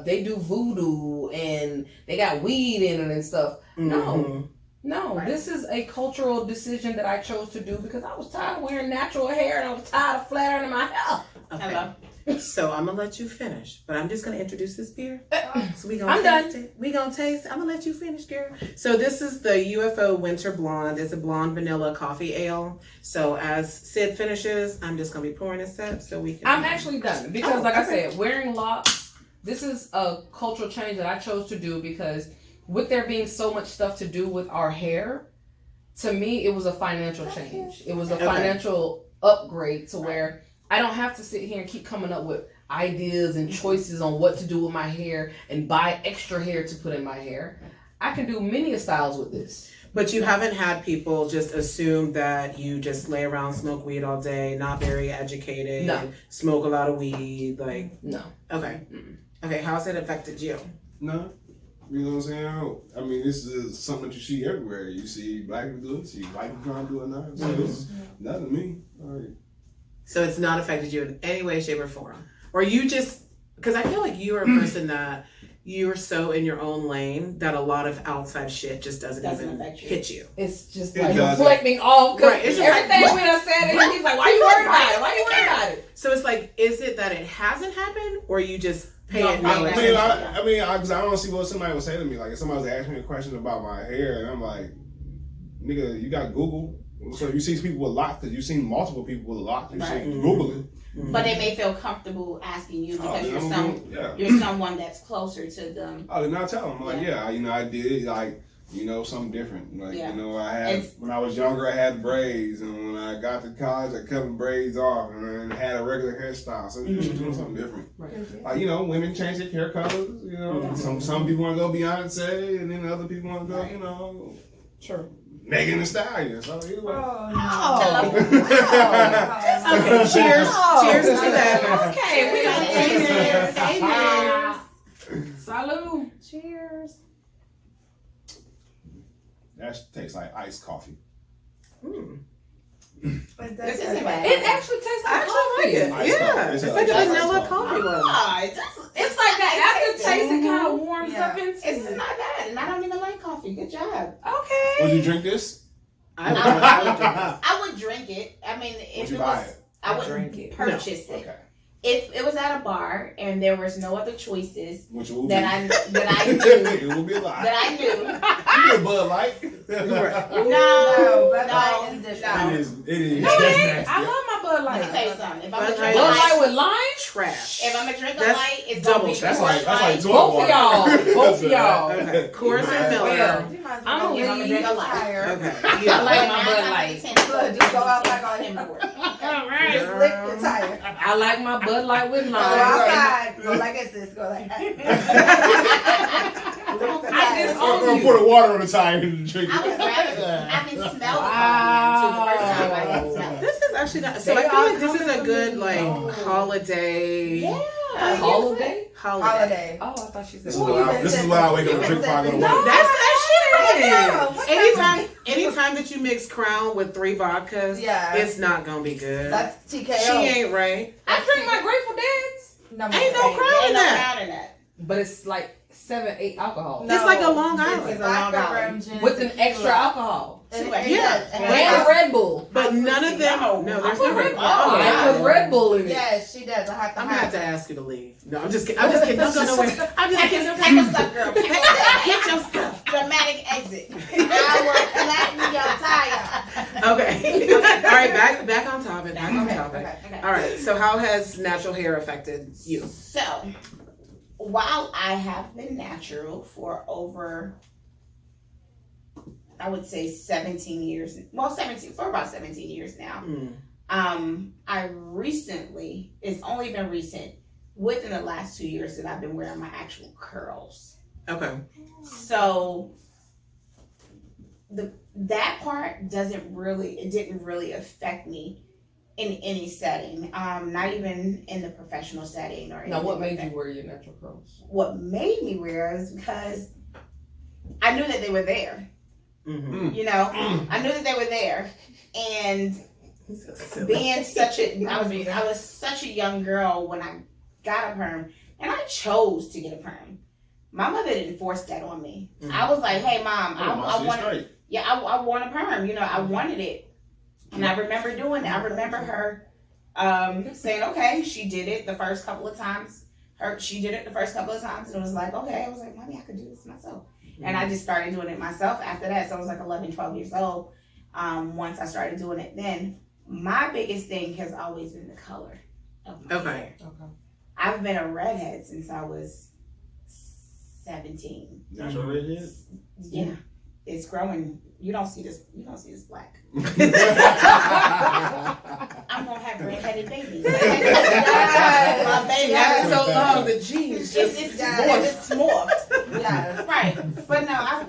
they do voodoo and they got weed in it and stuff. Mhm. No, Right. this is a cultural decision that I chose to do because I was tired of wearing natural hair and I was tired of flat ironing my hair. Okay. Hello. So I'm gonna let you finish, but I'm just gonna introduce this beer. So we gonna I'm taste done. it. We gonna taste it. I'm gonna let you finish, girl. So this is the UFO Winter Blonde. It's a blonde vanilla coffee ale. So as Sid finishes, I'm just gonna be pouring a sip so we can. I'm actually done because, Oh, like okay. I said, wearing locks, this is a cultural change that I chose to do because with there being so much stuff to do with our hair, to me, it was a financial change. It was a Okay. financial upgrade to where I don't have to sit here and keep coming up with ideas and choices on what to do with my hair and buy extra hair to put in my hair. I can do many styles with this. But you haven't had people just assume that you just lay around, smoke weed all day, not very educated, No. smoke a lot of weed, like No. okay. Okay, how's it affected you? No. You know what I'm saying? I mean, this is something that you see everywhere. You see black people do it, you see white people trying to do it now. So it's nothing to me. Like, So it's not affected you in any way, shape, or form. Or you just because I feel like you are a person that you're so in your own lane that a lot of outside shit just doesn't even affect you. hit you. It's just It like does. reflecting off because Right, it's just everything like, we done said, and he's like, "Why you worried about it? Why you worried about it?" So it's like, is it that it hasn't happened, or you just pay Don't it pay no that attention? I mean, I don't see what somebody would say to me. Like, if somebody was asking me a question about my hair, and I'm like, nigga, you got Google? So you see people with locks, because you've seen multiple people with locks. You've Right. seen Google it. But they may feel comfortable asking you because then you're yeah. you're someone that's closer to them. I did not tell them. I'm like, I did, like, something different. Like, Yeah. I had, It's- when I was younger, I had braids, and when I got to college, I cut the braids off, and then had a regular hairstyle. So you're just doing something different. Like, women change their hair colors, some people want to go Beyonce, and then other people want to go, Sure. Megan Thee Stallion. So either way. Okay, cheers. Cheers to that. Okay, we Cheers. Cheers. Salud. Cheers. That tastes like iced coffee. This isn't bad. It actually tastes like I actually like coffee. it. Iced Yeah, coffee. it's It's like a like vanilla iced coffee one. It's like that aftertaste. It kind of warms up into. It's not bad, and I don't even like coffee. Good job. Okay. Would you drink this? I would I would drink it. I mean, Would if you it buy was, it? I would drink it. purchase it. Okay. If it was at a bar and there was no other choices Which will that be. I knew It will be a lie. that I knew. You a Bud Light. No, Bud Light no, is different. no. It is. It is. No, That's it ain't. nasty. I love my Bud Let me Light. tell you something. If I'm Bud gonna drink Light. a Bud Light light, with lime? trash. if I'm gonna drink a That's light, it's double gonna be That's Coors like Light. toilet Both of water. y'all. Both of y'all. Okay, Coors and Miller. Well, I'm I'm gonna gonna drink a leave. light. Okay, I yeah. like my Nine Bud out of Light. 10, Look, just go outside on him. Just Alright. lick the tire. I like my Bud Light with Go lime. outside. Go like this. Go like that. Lick the I just tire. own I'm gonna put the water on the tire and drink I was it. rather. I can smell the coffee too. The first time I can smell it. This is actually not. So I feel like this is a good holiday. Yeah. Holiday? Holiday. Oh, I thought she said. This is what I wake up and drink before I go to work. That's that shit Yeah. right. Anytime that you mix Crown with 3 vodkas, Yeah. it's not gonna be good. That's TKO. She ain't right. I drink my Grateful Deads. No, Ain't no crown in that. crown in that. But it's like 7-8 alcohol. It's like a Long It's Island. It's a Long vodka, Island. rum, gin, With an tequila. extra alcohol. It Yeah. does. And And Red Bull. But none of them. No. No, I there's put no Red Red Bull. Bull. I put Red Bull in it. Yes, she does. I have to I'm gonna have hide. to ask you to leave. No, I'm just kidding. I'm just kidding. Don't go nowhere. I'm just Pack kidding. your stuff, girl. Pack your stuff. Get your stuff. Dramatic exit. I will flatten your tire. Okay. All right. Back on topic. Back on topic. Okay. All right. So how has natural hair affected you? So, while I have been natural for over, I would say 17 years, for about 17 years now. I recently, it's only been recent, within the last 2 years that I've been wearing my actual curls. Okay. So, that part didn't really affect me in any setting, not even in the professional setting or anything. Now, what like made that. you wear your natural curls? What made me wear is because I knew that they were there. Mm-hmm. You know, I knew that they were there, and being such a, I was such a young girl when I got a perm, and I chose to get a perm. My mother didn't force that on me. I was like, "Hey, mom, I want I want a perm. You know, I wanted it." And I remember doing it. I remember her saying, "Okay," she did it the first couple of times. She did it the first couple of times, and it was like, "Okay." I was like, "Mommy, I could do this myself." And I just started doing it myself after that. So I was like 11, 12 years old. Once I started doing it then, my biggest thing has always been the color of my hair. Okay. I've been a redhead since I was 17. Natural redhead? Yeah. It's growing. You don't see this black. I'm gonna have redheaded babies. My baby Yeah, has so long the genes just it's morphed. Yes. Right. But no, I've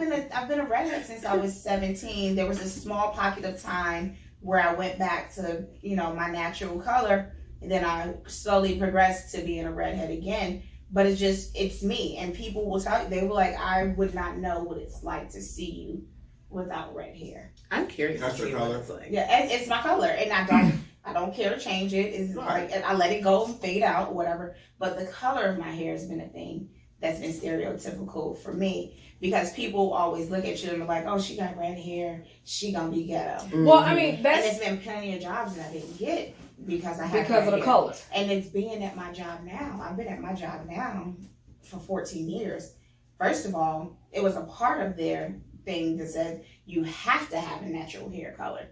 been a redhead since I was 17. There was a small pocket of time where I went back to, my natural color, and then I slowly progressed to being a redhead again. But it's me, and people will tell you, they were like, I would not know what it's like to see you without red hair. I'm curious That's to see your what color? it's like. Yeah, it's my color, and I don't care to change it. It's Right. like I let it go and fade out, whatever. But the color of my hair has been a thing that's been stereotypical for me, because people always look at you and they're like, "Oh, she got red hair, she gonna be ghetto." Well, I mean, And that's there's been plenty of jobs that I didn't get because I had because of red the hair. color. And it's being at my job now. I've been at my job now for 14 years. First of all, it was a part of their thing that said you have to have a natural hair color.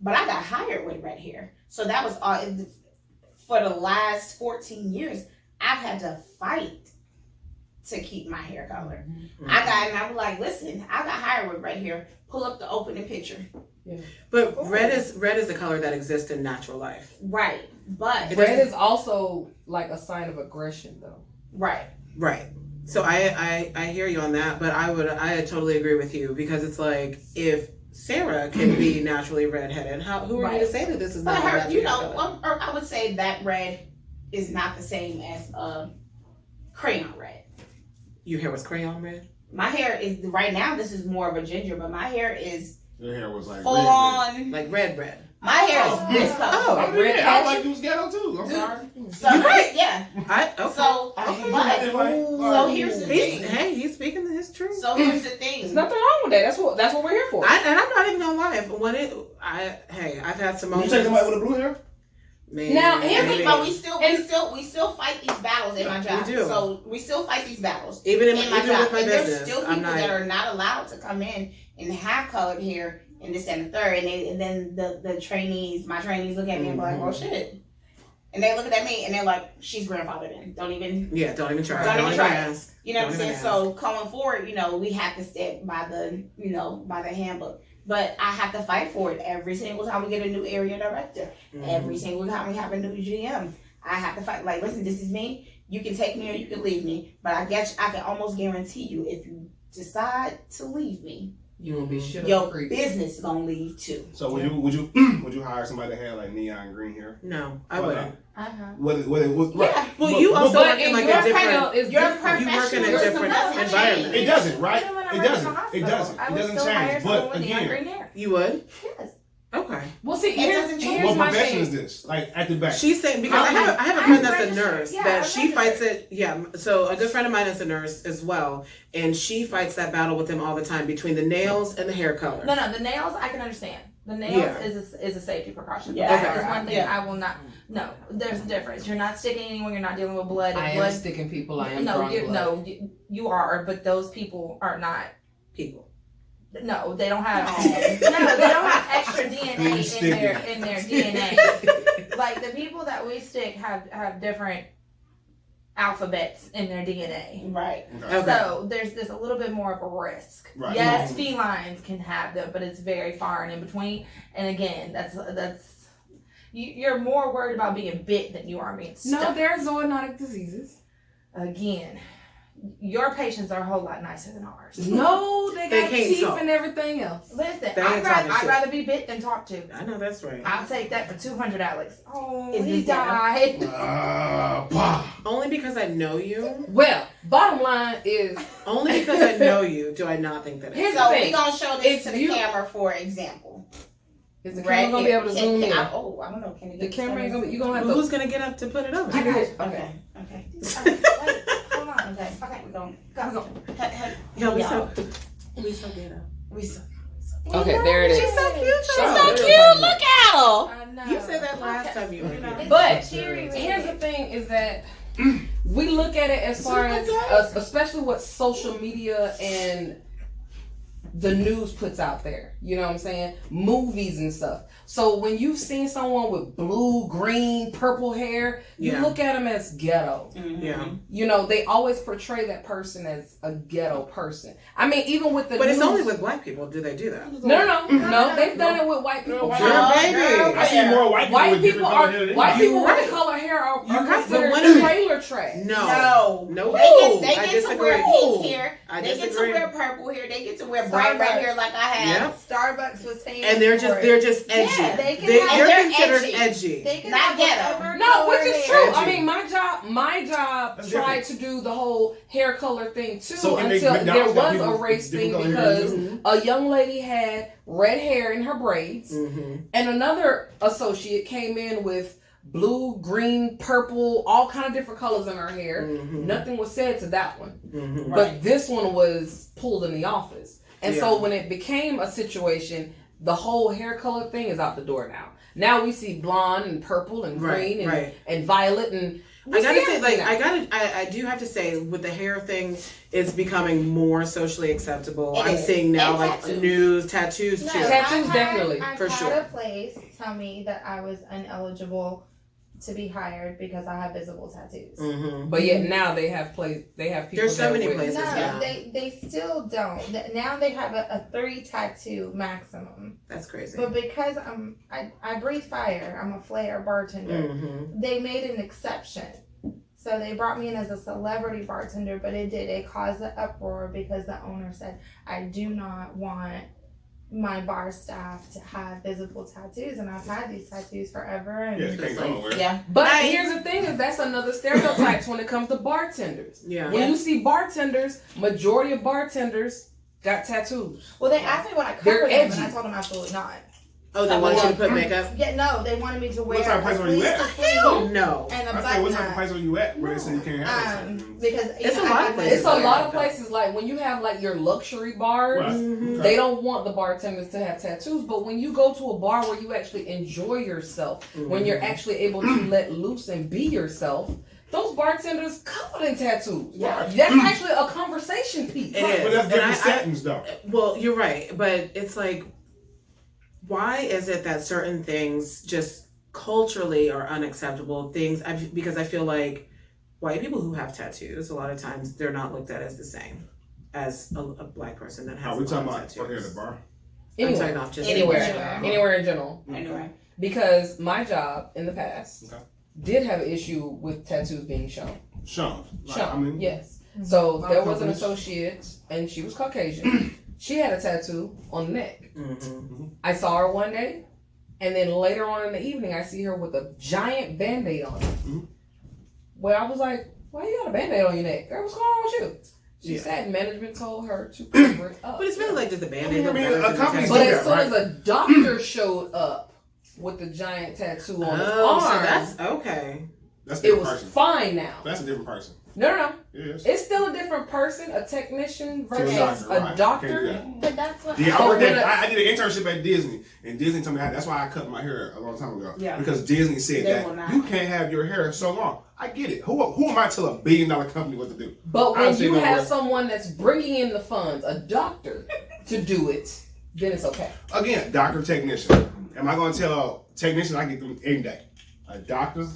But I got hired with red hair. So that was all. For the last 14 years, I've had to fight to keep my hair color. I'm like, listen, I got hired with red hair. Pull up the opening picture. But red is the color that exists in natural life. Right. But Red is also like a sign of aggression, though. right. Right. So I hear you on that, but I totally agree with you, because it's like, if Sarah can be naturally redheaded, who are you to say that this is But not her, natural color? or I would say that red is not the same as crayon red. Your hair was crayon red? My hair is right now. This is more of a ginger, but my hair is Your hair was like full red. on. Like red. My hair is this color. Oh, I mean, Red yeah, I patch? like you was ghetto too. I'm Dude. sorry. So You right. yeah. Okay. So so here's the thing. He's speaking his truth. So here's the thing. There's nothing wrong with that. That's what we're here for. And I'm not even gonna lie. I've had some You moments. take somebody with a blue hair? Man, Now, Here's the maybe. thing, but we still fight these battles in my job. We do. So we still fight these battles. even in my even job. with my And there's business, still I'm people not. that are not allowed to come in and have colored hair and this and the third. And then the trainees, my trainees look at me and be like, "Oh shit." And they look at me and they're like, "She's grandfathered in. Don't even Don't even try. Don't even try. ask. You know what I'm Don't saying?" even So going forward, we have to stick by the handbook. But I have to fight for it every single time we get a new area director. Every single time we have a new GM. I have to fight. Like, listen, this is me. You can take me or you can leave me. But I guess I can almost guarantee you, if you decide to leave me, You won't be shit your up creek. business gonna leave too. So would you would you hire somebody that had like neon green hair? No, I wouldn't. What Yeah. Well, you also But work in in like your a different. panel is You're different. You work in a professional. different Doesn't environment. It doesn't, right? Even when I It worked doesn't. in the It hospital, doesn't. I It would doesn't still hire change. someone But with neon again, green hair. You would? Yes. Okay. Well, see, It here's, doesn't change. here's What my profession thing. is this? Like at the back. She's saying because I have a I'm friend that's a registered. nurse Yeah, that I'm she fights registered. it. Yeah, so a good friend of mine is a nurse as well, and she fights that battle with them all the time between the nails and the hair color. No, the nails I can understand. The nails Yeah. is a safety precaution. Yeah. That Okay. is one thing Yeah. I will not. No, there's a difference. You're not sticking anyone. You're not dealing with blood. I am blood. sticking people. I am No, drawing blood. no, you are, but those people are not. People. No, they don't have. No, they don't have extra DNA in their DNA. Like the people that we stick have different alphabets in their DNA. Right. Okay. So there's a little bit more of a risk. Right. Yes, felines can have them, but it's very far and in between. And again, that's you're more worried about being bit than you are being No, stuck. there are zoonotic diseases. Again, your patients are a whole lot nicer than ours. No, they They got can't teeth talk. and everything else. Listen, They ain't talking I'd shit. rather be bit than talked to. I know that's right. I'll take that for 200, Alex. Oh, Is he this down? died. Bah. Only because I know you. Well, bottom line is, Only because I know you do I not think that Here's it's. the So thing. we're gonna show this If to the you- camera for example. is the Right camera gonna be here. able to zoom in? I don't know. Can it The get camera ain't this? gonna. You gonna have Well, to. who's gonna get up to put it over? I got you. Okay. Okay. Wait, hold on. Okay. Okay. We're gonna Go. Yo, we Y'all. so ghetto. We so. Okay, there it is. She's so cute. She's though. so cute. Look at her. I know. You said that last Okay. time you were here. But Cheery. here's the thing: is that we look at it as far as, especially what social media and the news puts out there. You know what I'm saying? Movies and stuff. So when you've seen someone with blue, green, purple hair, you Yeah. look at them as ghetto. Yeah. You know, they always portray that person as a ghetto person. I mean, even with the But it's news- only with black people. Do they do that? no. They've done it with white people. No, too. Girl, I baby. see more white people White with people different are color hair than white you. people You're with right. the color hair are You're right. considered The one- trailer trash. No. No. No. They I get to wear disagree. pink hair. I They get to disagree. wear purple hair. They get to wear bright red Starbucks. hair like I have. Yep. Starbucks was famous. And they're for just it. edgy. Yeah, they can They, have- they're they're considered edgy. edgy. They can Not have ghetto. whatever No, which color is hair. true. I Edgy. mean, my job That's tried different. to do the whole hair color thing too So can they until McDonald's there got was a people- race thing different color hair because too? a young lady had red hair in her braids Mm-hmm. and another associate came in with blue, green, purple, all kind of different colors in her hair. Mm-hmm. Nothing was said to that one. Mm-hmm. But this one was pulled in the office. And Yeah. so when it became a situation, the whole hair color thing is out the door now. Now we see blonde and purple and green and, Right. and violet and we I gotta see say, like, everything now. I do have to say, with the hair thing, it's becoming more socially acceptable. It I'm is. seeing now, And like, tattoos. tattoos No, too. Tattoos definitely, I've for had sure. a place tell me that I was ineligible to be hired because I have visible tattoos. Mm-hmm. But yet now they have people. There's so that many with- places. No, Yeah. they still don't. Now they have a 3 tattoo maximum. That's crazy. But because I breathe fire, I'm a flair bartender. Mm-hmm. They made an exception. So they brought me in as a celebrity bartender, but it caused an uproar because the owner said, I do not want my bar staff to have visible tattoos, and I've had these tattoos forever. And Yeah, you can't go nowhere. Yeah. But Right. here's the thing: is that's another stereotype when it comes to bartenders. Yeah. When you see bartenders, majority of bartenders got tattoos. well, they asked me what I They're covered them, and edgy. I told them absolutely not. Oh, they wanted you to put makeup? Yeah, no, they wanted me to wear What type of place a are you sleeve at? to sleeve Hell no. and a I said, button what type of up. place are you at where they say you can't have tattoos? Because It's a I lot had of my- places It's a like lot that, of though. places like when you have like your luxury bars. Right. Mhm. They don't want the bartenders to have tattoos, but when you go to a bar where you actually enjoy yourself, when you're actually able to let loose and be yourself, those bartenders covered in tattoos. Yeah. That's actually a conversation piece. It is. But that's And different I- settings, though. Well, you're right, but it's like, why is it that certain things just culturally are unacceptable? Because I feel like white people who have tattoos, a lot of times they're not looked at as the same as a black person that has Are we a lot talking of about working at tattoos. the bar? I'm Anywhere, sorry, not just anywhere, Anywhere. anywhere in general. Anyway. Because my job in the past Okay. did have an issue with tattoos being shown. Sean. Shown, yes. So lot there of was an companies. associate, and she was Caucasian. She had a tattoo on the neck. Mm-hmm. I saw her one day, and then later on in the evening, I see her with a giant Band-Aid on it. Mhm. Well, I was like, why you got a Band-Aid on your neck? Girl, what's going on with you? She said management told her to cover it up. But it's really like just a band-aid. I mean, a company's But do as that, soon right? as a doctor showed up with the giant tattoo on his Oh, arm, so that's okay. That's a it different was person. fine now. That's a different person. No. Yes. It's still a different person, a technician versus doctor, a right. doctor. Can't do that. But that's what. Yeah, So I then I did an internship at Disney, and Disney told me that's why I cut my hair a long time ago. Yeah. Because Disney said They will that not. you can't have your hair so long. I get it. Who am I to tell $1 billion company what to do? But I when see you no have way. someone that's bringing in the funds, a doctor, to do it, then it's okay. Again, doctor, technician. Am I going to tell a technician I get them any day? A doctor?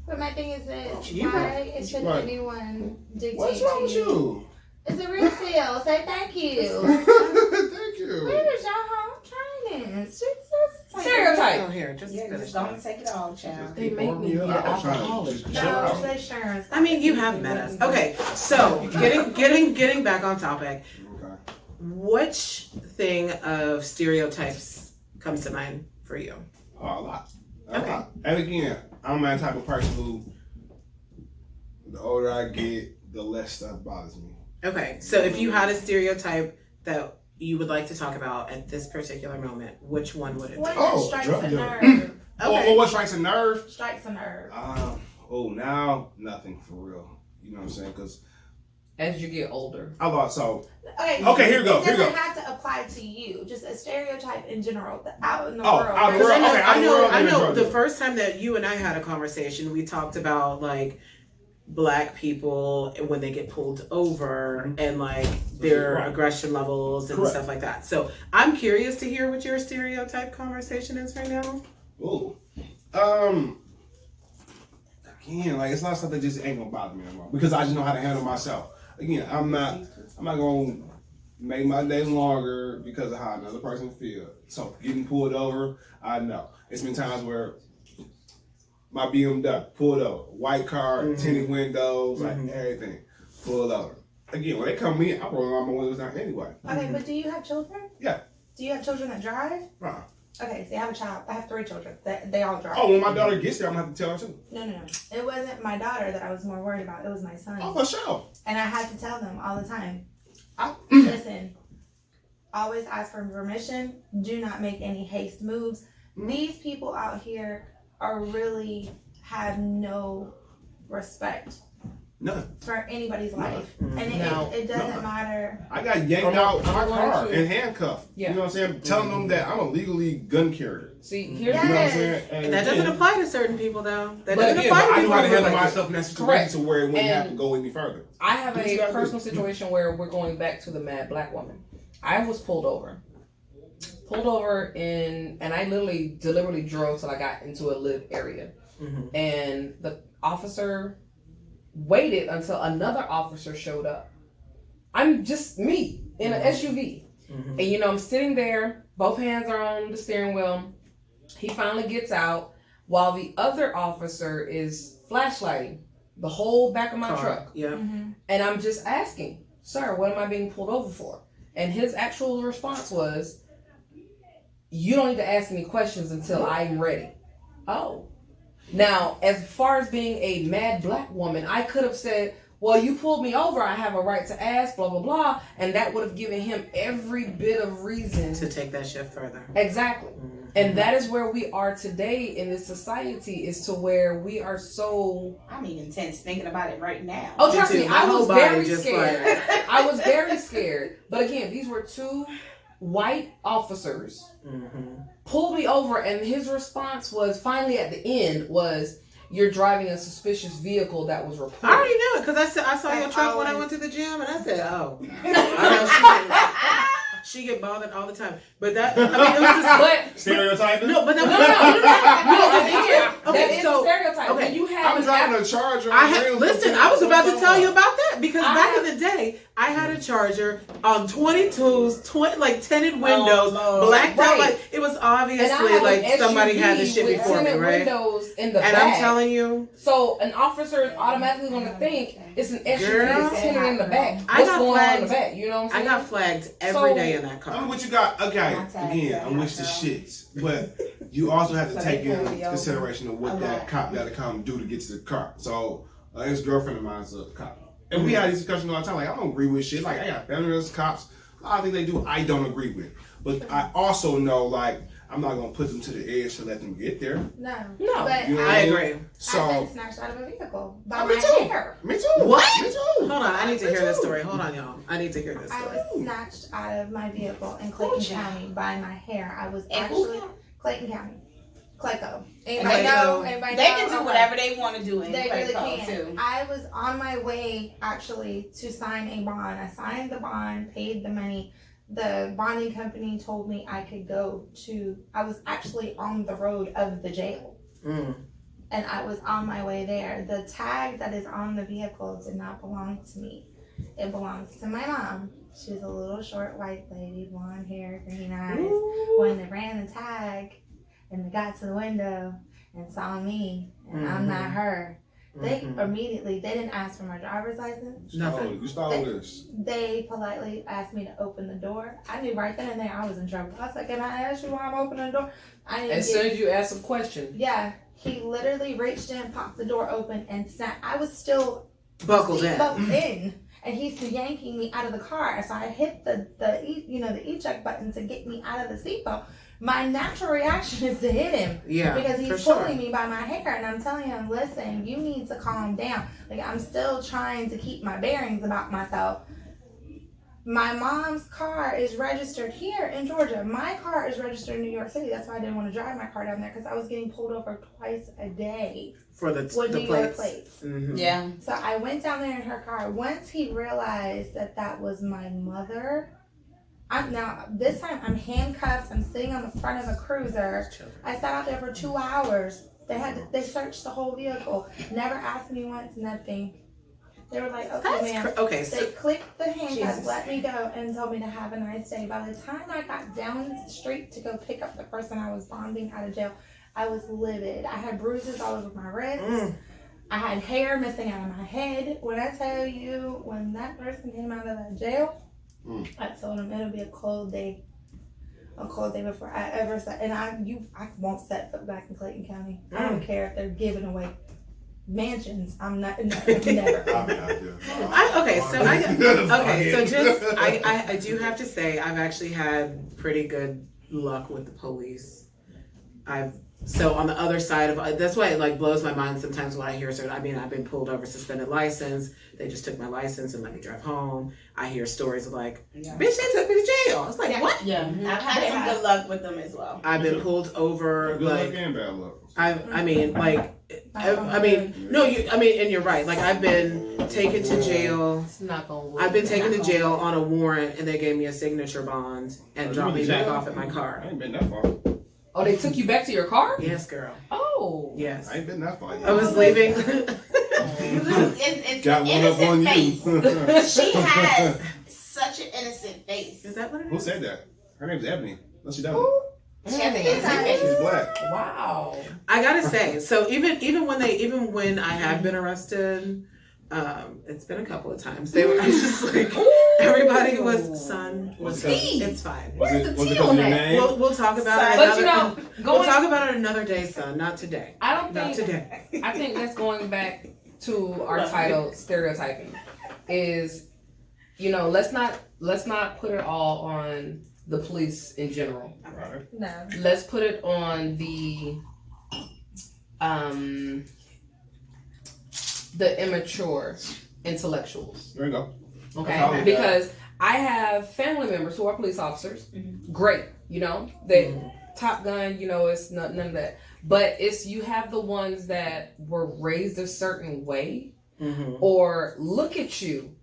But my thing is this: You why it shouldn't Right. anyone dictate What's wrong with to you? It's a real deal. Say thank you. Thank you. Where's y'all home training? Jesus. Stereotype. Oh, here, just Yeah, finish just don't that. take it all, child. They make me be an I was trying to alcoholic. just No, chill out. say Sharon. I mean, you have met us. Okay, so getting back on topic. Okay. Which thing of stereotypes comes to mind for you? Oh, a lot. Okay. Lot. And again, I'm that type of person who, the older I get, the less stuff bothers me. Okay, so if you had a stereotype that you would like to talk about at this particular moment, which one would it be? One that Oh, strikes drug a dealer. nerve. Okay. What strikes a nerve? Strikes a nerve. Now nothing for real. You know what I'm saying? Because As you get older. I thought so. Okay, Here we go. It doesn't have to apply to you. Just a stereotype in general, out in the world. out in the Because world. Okay, out in the world, I maybe know drug the dealer. first time that you and I had a conversation, we talked about like Black people when they get pulled over and like their Right. aggression levels and Correct. stuff like that. So I'm curious to hear what your stereotype conversation is right now. Ooh. Again, like it's not stuff that just ain't gonna bother me anymore because I just know how to handle myself. Again, I'm not gonna make my day longer because of how another person feels. So getting pulled over, I know. It's been times where my BMW pulled over, white car, tinted windows, like everything, pulled over. Again, when they come in, I'm rolling all my windows down anyway. Okay, but do you have children? Yeah. Do you have children that drive? Uh-uh. Okay, so I have a child. I have 3 children. They all drive. Oh, when my daughter gets there, I'm gonna have to tell her too. No. It wasn't my daughter that I was more worried about. It was my son. Oh, for sure. And I had to tell them all the time. I- Listen, always ask for permission. Do not make any haste moves. These people out here are really have no respect None. for anybody's life. And No. it doesn't No. matter. I got yanked out my I'm going car to- and handcuffed. Yeah. You know what I'm saying? Telling them that I'm a legally gun carrier. See, here's You know what I'm Yes. saying? And That doesn't again- apply to certain people though. That But doesn't Again, apply but to I people knew how to who handle look like myself in that situation Correct. to where it wouldn't have to And- go any further. I have What you a gotta do? personal situation where we're going back to the mad Black woman. I was pulled over. And I literally deliberately drove till I got into a lit area. Mhm. And the officer waited until another officer showed up. I'm just me in an SUV. Mhm. And I'm sitting there, both hands are on the steering wheel. He finally gets out while the other officer is flashlighting the whole back of my Car. truck. Yeah. And I'm just asking, sir, what am I being pulled over for? And his actual response was, you don't need to ask any questions until I'm ready. Oh. Now, as far as being a mad Black woman, I could have said, well, you pulled me over, I have a right to ask, blah, blah, blah. And that would have given him every bit of reason. To take that shift further. Exactly. And that is where we are today in this society, is to where we are so... I'm even tense thinking about it right now. Oh, trust too. me, My I whole was body very just scared. I was very scared. But again, these were 2 white officers. Mhm. Pulled me over, and his response was, finally at the end, was, you're driving a suspicious vehicle that was reported. I already knew it because I saw your That's truck when I always- went to the gym, and I said, "Oh, I know she get bothered all the time." But that, I mean, it was just, But Stereotyping? no, but that no, was that is a so stereotype. okay. When you I have was an driving a Charger. I had listen. I was about to tell you about that because I back have- in the day, I had a Charger on 22s, like tinted windows, Lord. blacked out. Right. Like it was and I obviously have like an somebody SUV had the shit with before me, tinted right? windows in the And back. I'm telling you, So an officer is automatically going to think it's an SUV Girl. that's tinted in the back. I What's got going on in flagged. the back? You know what I'm I saying? got flagged every So- day in that Tell me car. what you got. Okay, My tags again, I'm with the girl. shits. But you also have to So take they pulled into me over consideration of what a that lot. cop got to come do to get to the car. So, his girlfriend of mine's a cop. And we had these discussions all the time. Like, I don't agree with shit. Like, I got family members, cops. A lot of things they do, I don't agree with. But I also know, like, I'm not gonna put them to the edge to let them get there. No. No. But You know what I mean? agree. I've So, been snatched out of a vehicle by me my too. hair. Me too. What? Me too. Hold on, I need to Me hear this too. story. Hold on, y'all. I need to hear this I story. was snatched out of my vehicle in Clayton County by my hair. I was actually Clayton County. Clayco. Anybody know? Anybody They know? can do Okay. whatever they want to do in They really Clayco, can. too. I was on my way actually to sign a bond. I signed the bond, paid the money. The bonding company told me I could go to, I was actually on the road of the jail. Mm. And I was on my way there. The tag that is on the vehicle did not belong to me. It belongs to my mom. She's a little short white lady, blonde hair, green eyes. When they ran the tag and they got to the window and saw me and I'm not her, they immediately, they didn't ask for my driver's license. Nothing. You stole this. They politely asked me to open the door. I knew right then and there I was in trouble. I was like, can I ask you why I'm opening the door? I didn't As soon as you ask a question, yeah, he literally reached in, popped the door open, and snapped. I was still Buckled in. seatbelt in, and he's yanking me out of the car. So I hit the eject button to get me out of the seatbelt. My natural reaction is to hit him Yeah, because he's for pulling sure. me by my hair, and I'm telling him, listen, you need to calm down. Like, I'm still trying to keep my bearings about myself. My mom's car is registered here in Georgia. My car is registered in New York City. That's why I didn't want to drive my car down there, because I was getting pulled over twice a day For with the New York plates. plates. Mhm. Yeah. So I went down there in her car. Once he realized that that was my mother, this time I'm handcuffed. I'm sitting on the front of a cruiser. I sat out there for 2 hours. They searched the whole vehicle. Never asked me once, nothing. They were like, okay, ma'am. Okay, so They clicked the handcuffs, Jesus. let me go, and told me to have a nice day. By the time I got down the street to go pick up the person I was bonding out of jail, I was livid. I had bruises all over my wrists. I had hair missing out of my head. When I tell you, when that person came out of that jail, I told him it'll be a cold day. A cold day before I ever set, and I won't set foot back in Clayton County. I don't care if they're giving away mansions. I'm not, never. I do have to say I've actually had pretty good luck with the police. So on the other side of that's why it like blows my mind sometimes when I hear certain. I mean, I've been pulled over, suspended license. They just took my license and let me drive home. I hear stories of like, bitch, they took me to jail. It's like, what? Yeah. I've had some good luck with them as well. I've been pulled over. Good luck Like, and bad luck. I mean, like, I mean, no, and you're right. Like, I've been taken to jail. it's not gonna work. I've been taken to jail on a warrant, and they gave me a signature bond and dropped me back off at my I car. ain't been that far. Oh, they took you back to your car? Yes, girl. Oh. Yes. I ain't been that far yet. I was leaving. It's Got an one up on innocent you. face. She has such an innocent face. Is that what it Who is? said that? Her name's Ebony. No, she doesn't. She has an innocent face. She's black. Wow. I gotta say, so even when I have been arrested, it's been a couple of times. They were just like everybody was son was Tea. it's fine. Was it the because tea of on your that? name? We'll talk about it. But another, we'll going, talk about it another day, son. Not today. I don't Not think, today. I think that's going back to our title, stereotyping, is, let's not put it all on the police in general. Right. No. Let's put it on the immature intellectuals. There you go. Okay, Okay. because I have family members who are police officers. Great, they Top Gun. It's none of that. But you have the ones that were raised a certain way, or look at you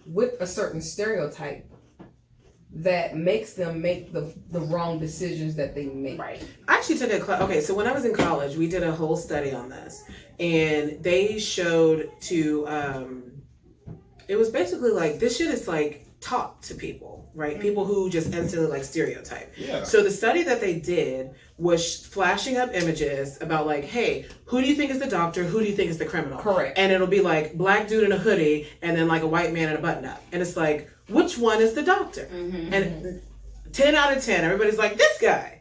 with a certain stereotype that makes them make the wrong decisions that they make. Right. I actually took a class. Okay, so when I was in college, we did a whole study on this, and they showed it was basically like this shit is like taught to people, right? People who just instantly like stereotype. Yeah. So the study that they did was flashing up images about like, hey, who do you think is the doctor? Who do you think is the criminal? Correct. And it'll be like black dude in a hoodie and then like a white man in a button up, and it's like, which one is the doctor? And 10 out of 10, everybody's like, this guy.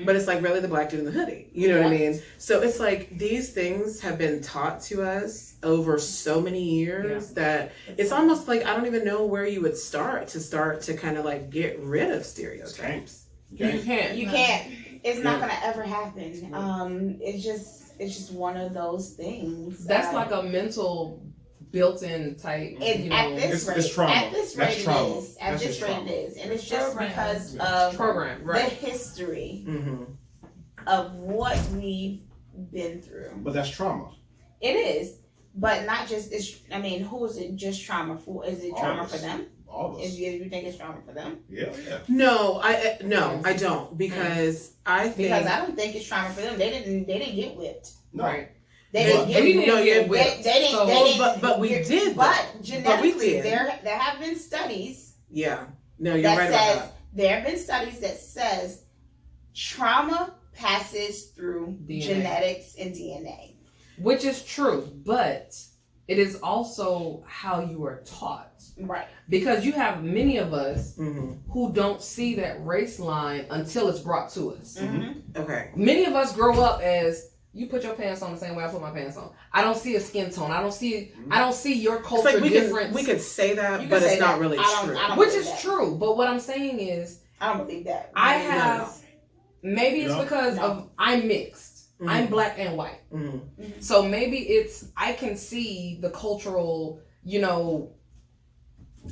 but it's like really the black dude in the hoodie. You know what I mean? So it's like these things have been taught to us over so many years that it's almost like I don't even know where you would start to kind of like get rid of stereotypes. You can't. You can't. It's not gonna ever happen. It's just one of those things. That's like a mental built-in type. At this rate, it's trauma. At this rate, That's trauma. it is. At That's this just rate, trauma. it is, and it's just Program. because of Program, the right? history Mm-hmm. of what we've been through. But that's trauma. It is, but not just. I mean, who is it just trauma for? Is it All trauma of for us. them? All of us. You think it's trauma for them? Yeah. No, I don't because I think Because I don't think it's trauma for them. They didn't get whipped. No. Right. They But- didn't get We didn't No, get yeah, whipped. They didn't. So- they Well, didn't but we get- did, But though. genetically, But we did. there have been studies yeah. No, you're that right says about that. there have been studies that says trauma passes through DNA. genetics and DNA. Which is true, but it is also how you are taught. Right. Because you have many of us Mm-hmm. who don't see that race line until it's brought to us. Mm-hmm. Okay. Many of us grow up as you put your pants on the same way I put my pants on. I don't see a skin tone. I don't see your It's culture like difference. we could say that, You but can it's say not that. really I don't- true. I don't- which believe is that. true. But what I'm saying is I don't believe that. I have maybe it's No. because No. of I'm mixed. Mhm. I'm black and white. Mhm. So maybe it's I can see the cultural,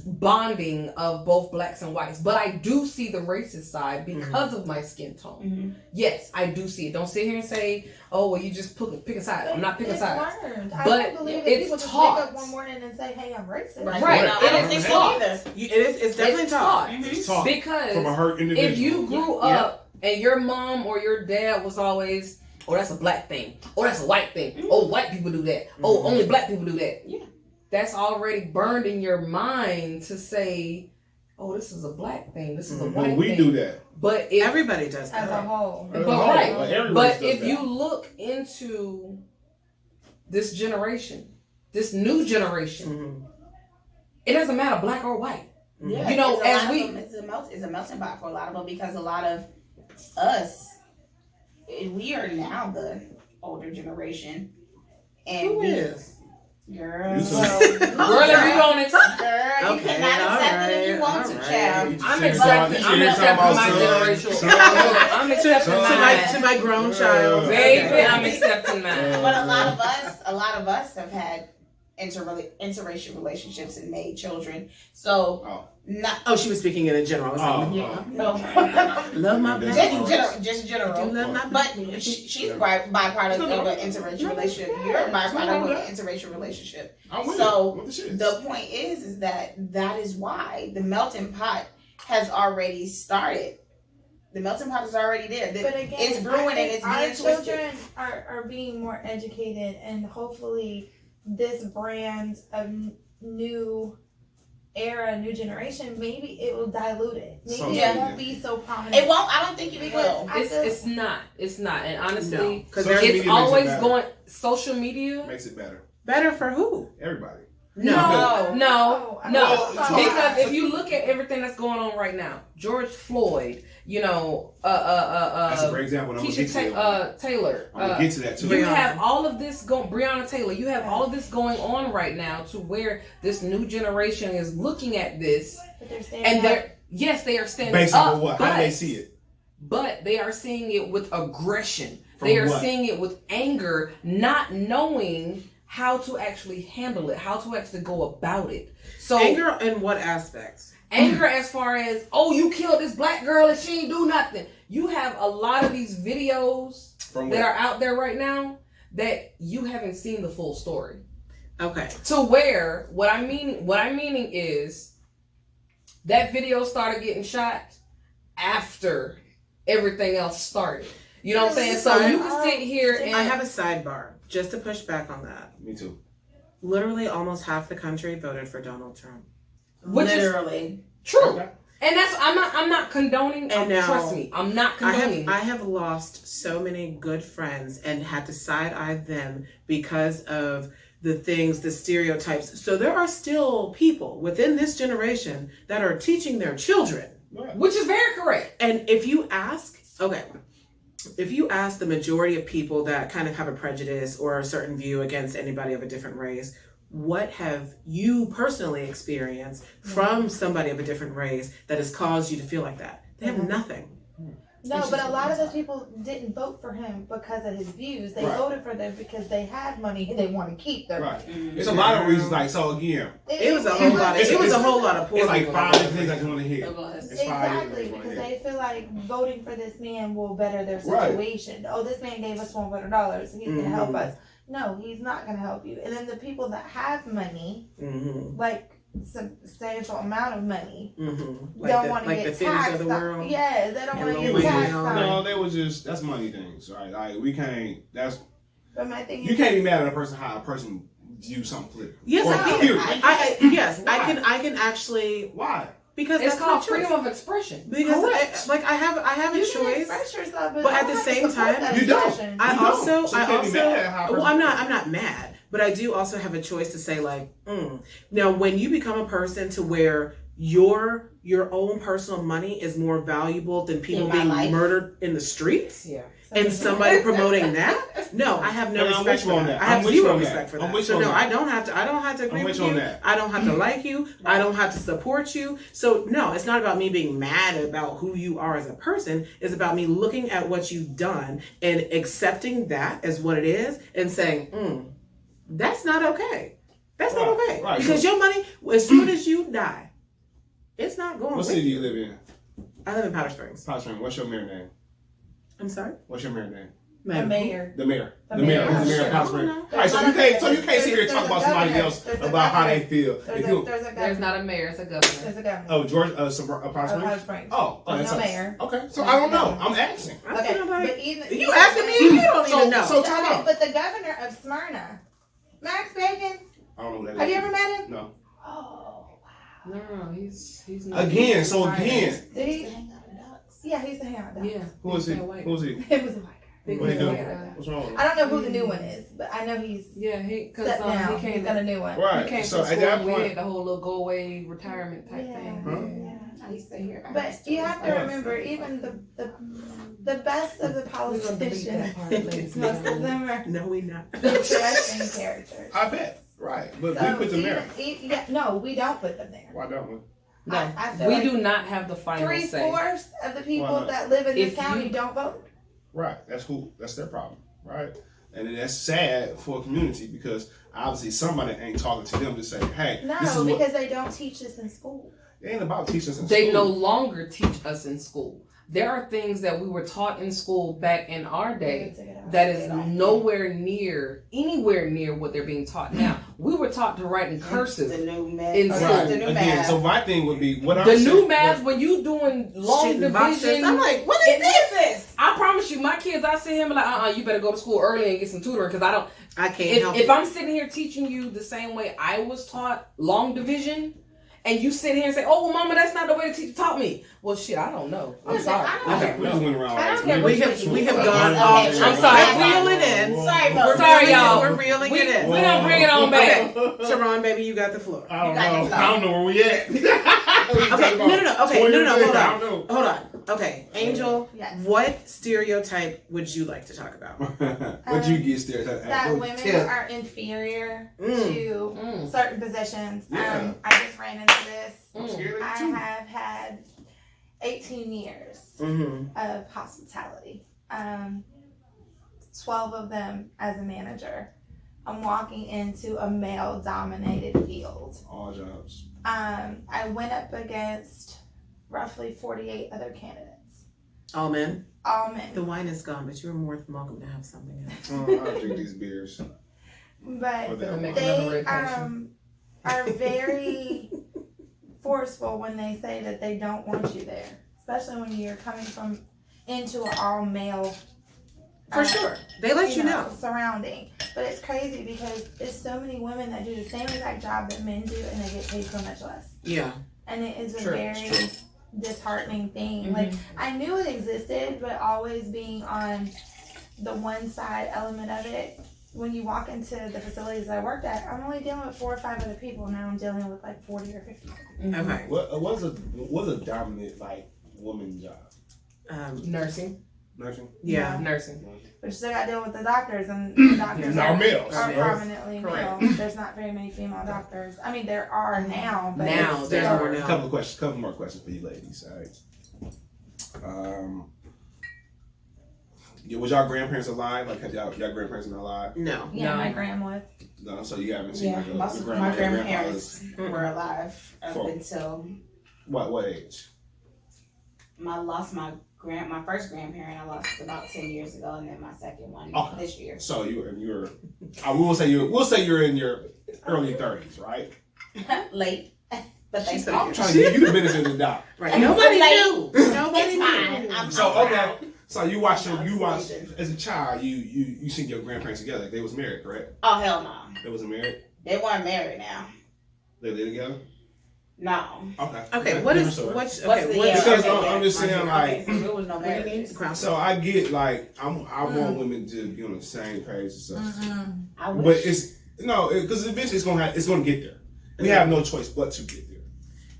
bonding of both blacks and whites, but I do see the racist side because of my skin tone. Mm-hmm. Yes, I do see it. Don't sit here and say, "Oh, well, you just pick a side." I'm not picking It's sides. learned. I But don't believe that it's people just taught. wake up one morning and say, "Hey, I'm racist." Right. Right. No, I don't It think is so taught. either. It's definitely taught. Mhm. It's taught Because from a hurt individual. if you grew up and your mom or your dad was always, "Oh, that's a black thing. Oh, that's a white thing. Mhm. Oh, white people do that. Oh, Mhm. only black people do that." Yeah. That's already burned in your mind to say, "Oh, this is a black thing. This is a Mhm. white But we thing." do that. But if Everybody does As a that. whole. As a But whole, right. like every race But does if that. you look into this generation, this new generation, Mhm. it doesn't matter black or white. Yeah, You know, it's a as lot we- of them, it's a melting pot for a lot of them because a lot of us, we are now the older generation, and Who we, is? girl, You too. Girl, if you don't accept, girl, you Okay, cannot accept all it if you right, want all to, right. child. I'm Shit, accepting. shit, I'm shit, accepting talking my about generational. son. I'm accepting Son. To mine. my grown child. Baby, Okay. I'm accepting mine. But a lot of us have had interracial relationships and made children. So Oh. not Oh, she was speaking in a general. I was like, Oh, yeah. oh. no, Love my Just black just folks. general, just I general. do love my But black people. she's byproduct of an interracial relationship. You're a byproduct of an interracial relationship. I'm with So, it. With the shit. The point is that is why the melting pot has already started. The melting pot is already there. But again, It's brewing and it's our being twisted. children are being more educated, and hopefully, this brand of new era, new generation, maybe it will dilute it. Maybe So, it yeah. won't be so prominent. It won't. I don't think it will. It's not. It's not. And No, honestly, because Social there's media it's makes it always better. going. Social media. Makes it better. better for who? Everybody. No. No. Because if you look at everything that's going on right now, George Floyd, That's a great example. I'm gonna get Keisha to that. Taylor. I'm gonna get to that too. You Breonna. have all of this going, Breonna Taylor. You have all of this going on right now, to where this new generation is looking at this, But they're saying and that they are standing Based up. on what? But, How do they see it? But they are seeing it with aggression. From They are what? seeing it with anger, not knowing how to actually handle it, how to actually go about it. So Anger in what aspects? anger as far as, "Oh, you killed this black girl and she ain't do nothing." You have a lot of these videos From that what? are out there right now that you haven't seen the full story. Okay. To where what I'm meaning is that video started getting shot after everything else started. You know what I'm saying? So you can sit here and I have a sidebar just to push back on that. Me too. Literally, almost half the country voted for Donald Trump. which is Literally. true. Okay. And that's I'm not condoning. And now- trust me, I'm not condoning. I have lost so many good friends and had to side eye them because of the stereotypes. So there are still people within this generation that are teaching their children. Right. which is very correct. And if you ask Okay. If you ask the majority of people that kind of have a prejudice or a certain view against anybody of a different race, what have you personally experienced from somebody of a different race that has caused you to feel like that? They have nothing. No, It's but just a lot of those inside. people didn't vote for him because of his views. They Right. voted for them because they had money and they want to keep their Right. money. It's a lot of reasons. Like, so again, It was a whole lot. It was a whole lot of poor it's like people. 5 different things I just want to hear. It was. It's 5 different Exactly, things I wanna because hear. they feel like voting for this man will better their Right. situation. Oh, this man gave us $100. He's gonna help Mhm. us. No, he's not gonna help you. And then the people that have money, Mm-hmm. like substantial amount of money, Mm-hmm. don't want to like get the fifties taxed. of the world. Yeah, they don't And want to Lil get Wayne taxed and all on that. it. No, they was just, that's money things, right? Like, we can't, that's, But my thing you is, can't be mad at a person how a person views something politically. Yes, Or I can. period. Yes, Why? I can actually, Why? because It's that's my called choice. freedom of expression. Because Correct. I have a you can choice. express yourself, but at I the don't have to same support time, that you don't. expression. I You don't. also, So you I can't be also, mad at how a well, person- I'm not mad, but I do also have a choice to say like, now when you become a person to where your own personal money is more valuable than people In my being life. murdered in the streets, Yeah. and somebody promoting that, no, I have no And I'm respect with you for on that. that. I have I'm with you zero on that. respect for I'm that. with So you on no, that. I don't have to agree I'm with with you you. on that. I don't have to like you. I don't have to support you. So no, it's not about me being mad about who you are as a person. It's about me looking at what you've done and accepting that as what it is and saying, that's not okay. That's not Right, okay. right. Because your money, as soon as you die, it's not going What with city do you. you live in? I live in Powder Springs. Powder Springs. What's your mayor name? I'm sorry? What's your mayor name? The Ma'am. mayor. The mayor. The The mayor. mayor. Who's the mayor of Shit, Powder I Springs? don't know. All right, so you can't sit here and talk There's a about somebody governor. else There's a about how they governor. feel. There's If a, you, there's a There's governor. not a mayor, it's a governor. There's a governor. oh, George, Powder Of Springs? Powder Springs. Oh, There's that's no nice. mayor. Okay, so I don't know. I'm asking. I Okay, feel like but even you asking me, you don't So, even know. so time Okay, out. but the governor of Smyrna, Max Bacon. I don't know who that is. Have you ever met him? No. Oh, No, he's not. Again, so again, did he? Hang out with ducks. Yeah, he's the hand dog. Yeah. who is he? He's that white Who is he? It was a white guy. Big What he do? white guy. What's wrong with him? I don't know who the new one is, but I know he's Yeah, because stepped down. he came He's got a new one. He Right. came So to at school that and we point, had the whole little go away retirement type Yeah. thing. Huh? Yeah, I used to hear about But his you stories. have to remember, even the best of the We're gonna delete that politicians, part, ladies and most of gentlemen. them are No, we not. interesting characters. I bet. Right. But So we put them there. no, we don't put them there. Why don't we? No, I feel we like do not have the final say. 3/4 of the Why people not? that live in this If county you- don't vote. Right. That's their problem. Right. And that's sad for a community because obviously somebody ain't talking to them to say, hey, this is No, what. because they don't teach this in school. It ain't about teachers in They no school. longer teach us in school. There are things that we were taught in school back in our day that is anywhere near what they're being taught now. We were taught to write in cursive. The new math. In Oh, school. that's Right. the new Again, math. so my thing would be what I'm The saying. new math, when you doing long Shit in boxes. division, I'm like, what is this? I promise you, my kids, I see him like, you better go to school early and get some tutoring because I don't. I can't help If it. I'm sitting here teaching you the same way I was taught long division, and you sit here and say, "Oh, well, Mama, that's not the way the teacher taught me." Well, shit, I don't know. I'm Listen, sorry. I don't I Okay, don't we just know. went around. I don't like- care we which have one we you have vote. gone Okay, off. I'm sorry. We're reeling it in. Sorry, We're Sorry, reeling it- y'all. We're reeling We it in. gonna bring it on back. Sharon, baby, you got the floor. I don't You got know. it. I don't know where we at. Okay, no. Okay, no. Hold I on. don't Hold on. Okay, Angel, Yes. what stereotype would you like to talk about? know. What'd you get stereotyped? That Go women tell. are inferior Mm. to Mm. certain positions. Yeah. I just ran into this. I'm Mm. scared I of you too. have had 18 years Mm-hmm. of hospitality. 12 of them as a manager. I'm walking into a male-dominated field. All jobs. I went up against roughly 48 other candidates, All men. all men. The wine is gone, but you're more than welcome to have something else. Oh, I'll drink these beers. But Or that Make wine. another they red passion. are very forceful when they say that they don't want you there, especially when you're coming from into an all male For sure. They let you know. surrounding. But it's crazy because there's so many women that do the same exact job that men do and they get paid so much less. Yeah. And it is a True, very true. disheartening thing. Mhm. Like I knew it existed, but always being on the one side element of it. When you walk into the facilities that I worked at, I'm only dealing with 4 or 5 other people. Now I'm dealing with like 40 or 50. Okay. What's a dominant like woman job? Nursing. Nursing? Yeah. Nursing. But you still got to deal with the doctors, and the doctors No, males. are Right. prominently Correct. male. There's not very many female doctors. I mean, there are now, but Now, it's there's still- more A now. couple more questions for you ladies. All right. Was y'all grandparents alive? Like, have y'all grandparents been alive? No. Yeah, No. my grandma. No, so you haven't seen Yeah, like most your of my grandmother, grandparents Mm-mm. were alive up For- until What age? I lost my first grandparent. I lost about 10 years ago, and then my second one Okay. this year. So you're. We'll say you're in your early 30s, right? Late, but they She said- I'm trying to give you the benefit of the doubt. Right. Nobody Like, knew. Nobody It's fine. knew. I'm So I'm okay. proud. So you watched as a child. You seen your grandparents together. They was married, correct? Oh hell no, They wasn't married. they weren't married now. They lived together. No. Okay. Okay, what is Different what's story. okay? the- What's Because okay, I'm just saying like. Okay, so there was no what do you need? marriage. Crown. So I get like I want women to be on the same page and stuff. I wish. But it's because eventually it's gonna get there. We have no choice but to get there.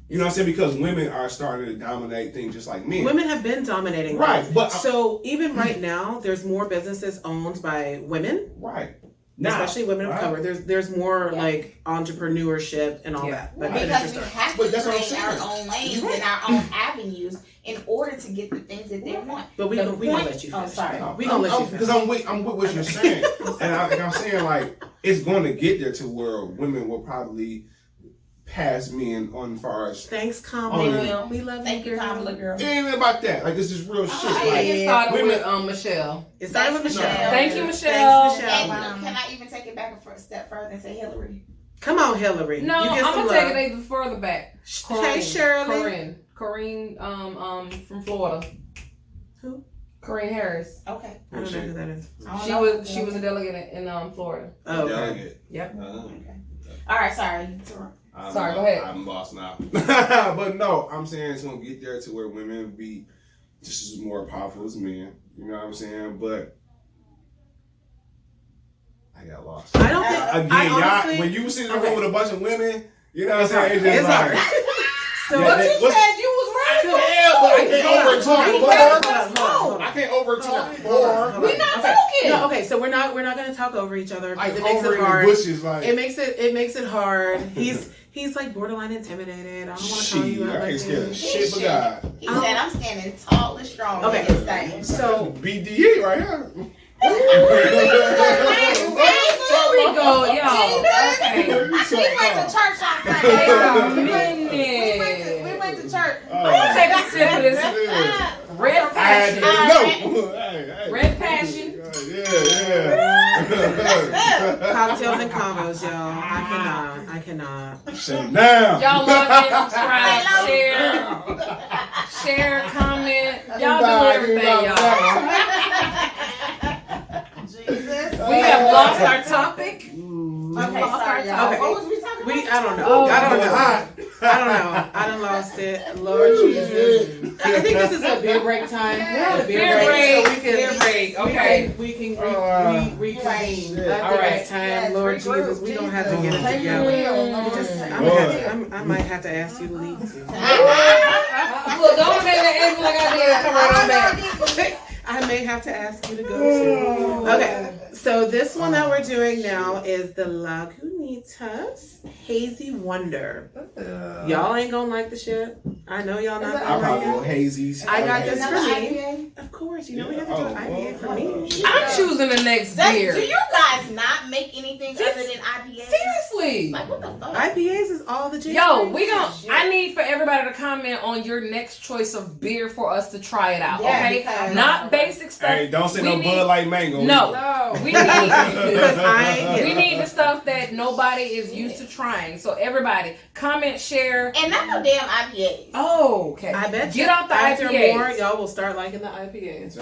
You know what I'm saying? Because women are starting to dominate things just like men. Women have been dominating, Right, things. but so even right now, there's more businesses owned by women, right. especially women of right. color. There's more Yeah. like entrepreneurship and all Yeah. that. But Right. finish your Because we story. have But to that's what I'm create our saying. own lanes and our own avenues in order to get the things that they want. But we The gonna point- let you oh, finish. sorry. We gonna let you Because finish. I'm with what you're saying, and I'm saying like it's going to get there to where women will probably pass men on far as. Thanks, Oh, Kamala. yeah. We love Thank you, girl. Kamala girl. It ain't even about that. Like this is real shit. Oh, I Like, think it started women- with Michelle. It started with Thanks, Michelle. Michelle. Thank you, Michelle. Thanks, Michelle. And can I even take it back a step further and say Hillary? Come on, Hillary. No, you get I'm some gonna take love. it even further back. Hey, Shirley. Corinne, from Florida. Who? Corinne Harris. Okay. I don't know who that is. I don't She know. was a delegate in Florida. Oh, okay. Delegate. Yep. Okay. All right, sorry. Sorry, go ahead. I'm lost now. But no, I'm saying it's gonna get there to where women be just as more powerful as men. You know what I'm saying? But I got lost. I don't think. Again, I y'all, honestly, when you sit in a okay. room with a bunch of women, you know what I'm It's saying? hard. It's just It's like, hard. So Yeah, But that- you what's- said you was right. yeah, but I can't over talk Hold on, four. hold on. I can't over talk Hold on, four. hold on. We're not Okay. talking. No, okay, so we're not gonna talk over each other Like because it makes over it in the hard. bushes, like It makes it hard. He's like borderline intimidated. I don't want to call you shit. out I like ain't scared of that. shit but God. He said, I'm standing tall and strong Okay. in this thing. So BDE right here. There we go, y'all. Okay. We went to church on Wait Sunday. a We minute. went to church. Take a sip of this Yeah. red I had to passion. know. Hey. Red passion. Yeah. cocktails and combos, y'all. I cannot. Shut it down. Y'all love it, subscribe, share, comment. Y'all do everything, y'all. Jesus. We have lost our topic. Okay, sorry, y'all. Okay. What was we talking about? I don't know. Oh, I don't know. hot. I don't know. I done lost it. Lord Jesus. I think this is a beer break time. Yeah, A beer break, So we can, beer break, okay. We can Shit. reconvene. I think Alright. it's time, Yes, Lord regroup, Jesus. We don't have to get it Jesus. together. Mm. Just, I might have to ask you to leave too. Look, don't make that act like I did. Come right on back. I may have to ask you to go too. Okay, so this one that we're doing now is the Lagunitas Hazy Wonder. Y'all ain't gonna like the shit. I know y'all not I gonna probably like go it. hazies. I got this Another for me. IPA? Of course, you know we have to do an Yeah. IPA for me. I'm choosing the next Do beer. you guys not make anything other than IPAs? Seriously. Like, what the fuck? IPAs is all the jam. Yo, I need for everybody to comment on your next choice of beer for us to try it out, Yeah, okay? because- Not basic stuff. Hey, don't say We no need- Bud Light Mango. No. We Because need I ain't we getting need the stuff that nobody is used to trying. So everybody, comment, share. And not no damn IPAs. Oh, okay. I bet Get you off the after IPAs. more, y'all will start liking the IPAs.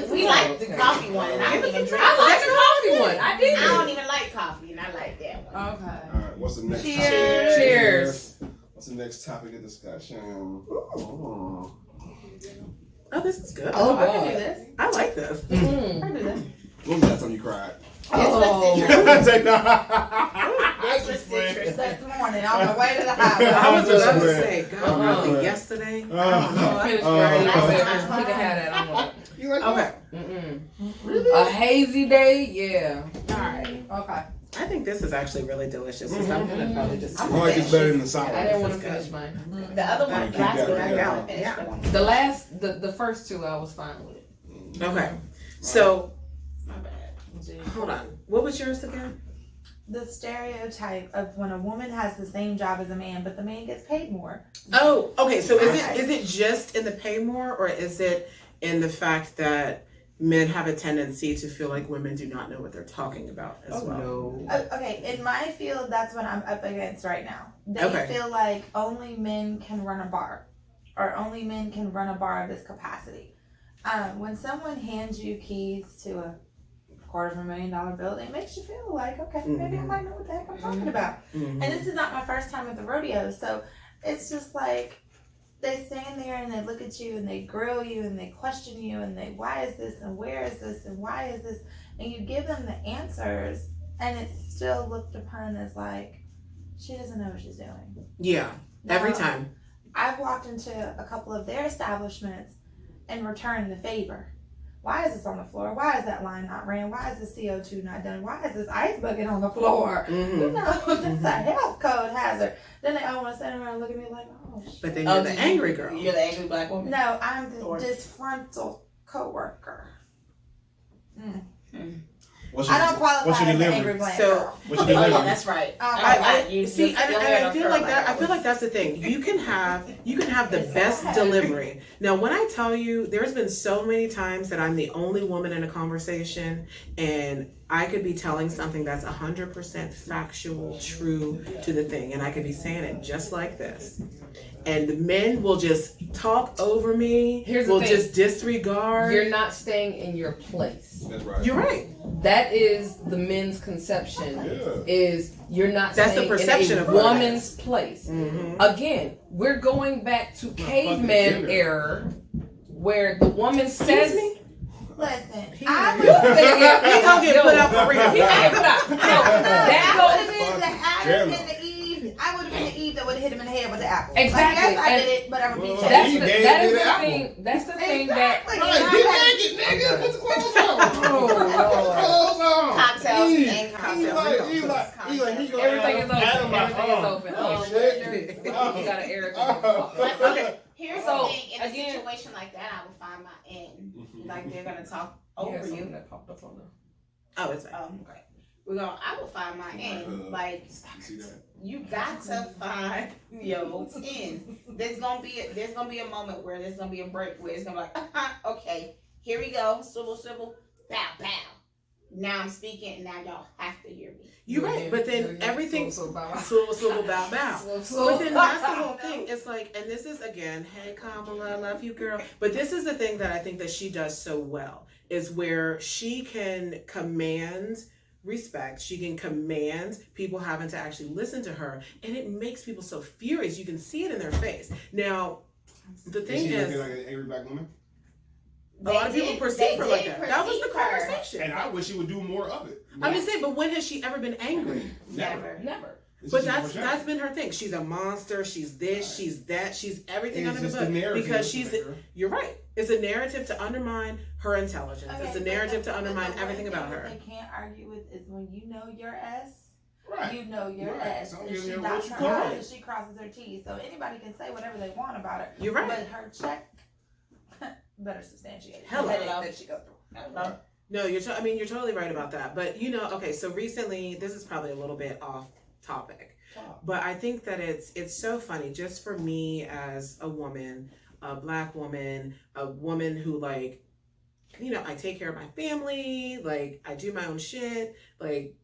We like the coffee one, and I don't even drink. I like the coffee one. I did. I don't even like coffee, and I like that one. Okay. All right, what's the next Cheers. topic? Cheers. What's the next topic of discussion? Ooh. Oh, this is good. Oh, I can do God. this. I like this. Mm. I can do this. When was the last time you cried? Oh. I say, nah. for citrus this morning on the way to the house. I was about to swear. say, God, really, yesterday? Finish right. He can have that. I want it. You like Okay. Mm-mm. A hazy day, yeah. All right. Okay. I think this is actually really delicious. So I'm gonna probably just. I like it's better than the sour. I didn't want to This is finish mine. The other one, Keep last that one, I together. got finished. Yeah. but I'm- The first two I was fine with. Okay. So My bad. hold on. What was yours again? The stereotype of when a woman has the same job as a man, but the man gets paid more. Oh, okay. So is it just in the pay more, or is it in the fact that men have a tendency to feel like women do not know what they're talking about as well? No. Okay, in my field, that's what I'm up against right now. They Okay. feel like only men can run a bar, or only men can run a bar of this capacity. When someone hands you keys to a $250,000 building, it makes you feel like, okay, maybe I might know what the heck I'm talking about. Mhm. And this is not my first time at the rodeo, so it's just like they stand there and they look at you and they grill you and they question you and they, why is this and where is this and why is this? And you give them the answers and it's still looked upon as like, she doesn't know what she's doing. Yeah. Every Now, time. I've walked into a couple of their establishments and returned the favor. Why is this on the floor? Why is that line not ran? Why is the CO2 not done? Why is this ice bucket on the floor? You Mhm. know, that's a health code hazard. Then they all want to stand around and look at me like, oh, shit. But then you're the so angry girl. You're the angry black woman. No, I'm the Or- disgruntled coworker. What's I your, don't qualify what's your as an delivery? angry black So- girl. What's your Oh yeah, delivery? that's right. I See, and I feel like that. I feel like that's the thing. You can have the best delivery. Now, when I tell you, there's been so many times that I'm the only woman in a conversation, and I could be telling something that's 100% factual, true to the thing, and I could be saying it just like this, and the men will just talk over me. Here's the will thing. just disregard. You're not staying in your place. That's right. You're right. That is the men's conception. Yeah. Is you're not That's the staying perception in a of what it woman's place. Mhm. Again, we're going back to caveman gender. era, where the woman says, me? Listen, He I gonna would He gonna get put out for real. He gonna get put out. So, that I would goes have been the Fucking Adam Jello. and the Eve. I would have been the Eve that would have hit him in the head with the apple. Exactly, Like, yes, I and- did it, but I'm gonna beat you. Well, That's He the, gave that me is the the apple. thing. That's the thing that. Exactly. Right, And get I'm naked, nigga. Put the clothes on. Oh, Lord. Clothes on. Cocktails He- and he cocktails. like- he gonna Everything is open. Adam like, Everything is oh, open. oh, Oh, shit. You Oh. got an Eric. Okay. Here's So, the thing, in a again- situation like that, I would find my end. Like they're gonna talk over you. That popped up on the. Oh, it's fine. Okay. I will find my end. Like You see that? you got to find your end. There's gonna be a moment where there's gonna be a break where it's gonna be like, okay, here we go, swivel, swivel, bow, bow. Now I'm speaking, and now y'all have to hear me. You're right, but then everything So, swivel, swivel, bow, bow. so, But then that's the whole thing. It's like, and this is again, hey Kamala, I love you, girl. But this is the thing that I think that she does so well is where she can command respect. She can command people having to actually listen to her, and it makes people so furious. You can see it in their face. Now, the Is thing she looking is, like an angry black woman? a lot of people perceive her like that. That was the perceive her. conversation. And I wish she would do more of it. I'm just saying, but when has she ever been angry? Never. Never. This But is her that's personality. been her thing. She's a monster. She's this. She's that. She's everything It's under the just the book narrative because to she's. make her- You're right. It's a narrative to undermine her intelligence. Okay, It's a but narrative the- to undermine but the everything one about thing her. that they can't argue with is when you know your S. Right. You know your Right. S, So and you she know dots what her you I's call and she crosses her T's. So anybody can say whatever they want about her, You're right. but her check better substantiate it. Hello. The headache that she go through. Hello. No, you're you're totally right about that. But okay, so recently, this is probably a little bit off topic, but I think that it's so funny just for me as a woman, a black woman, a woman who I take care of my family, like I do my own shit, like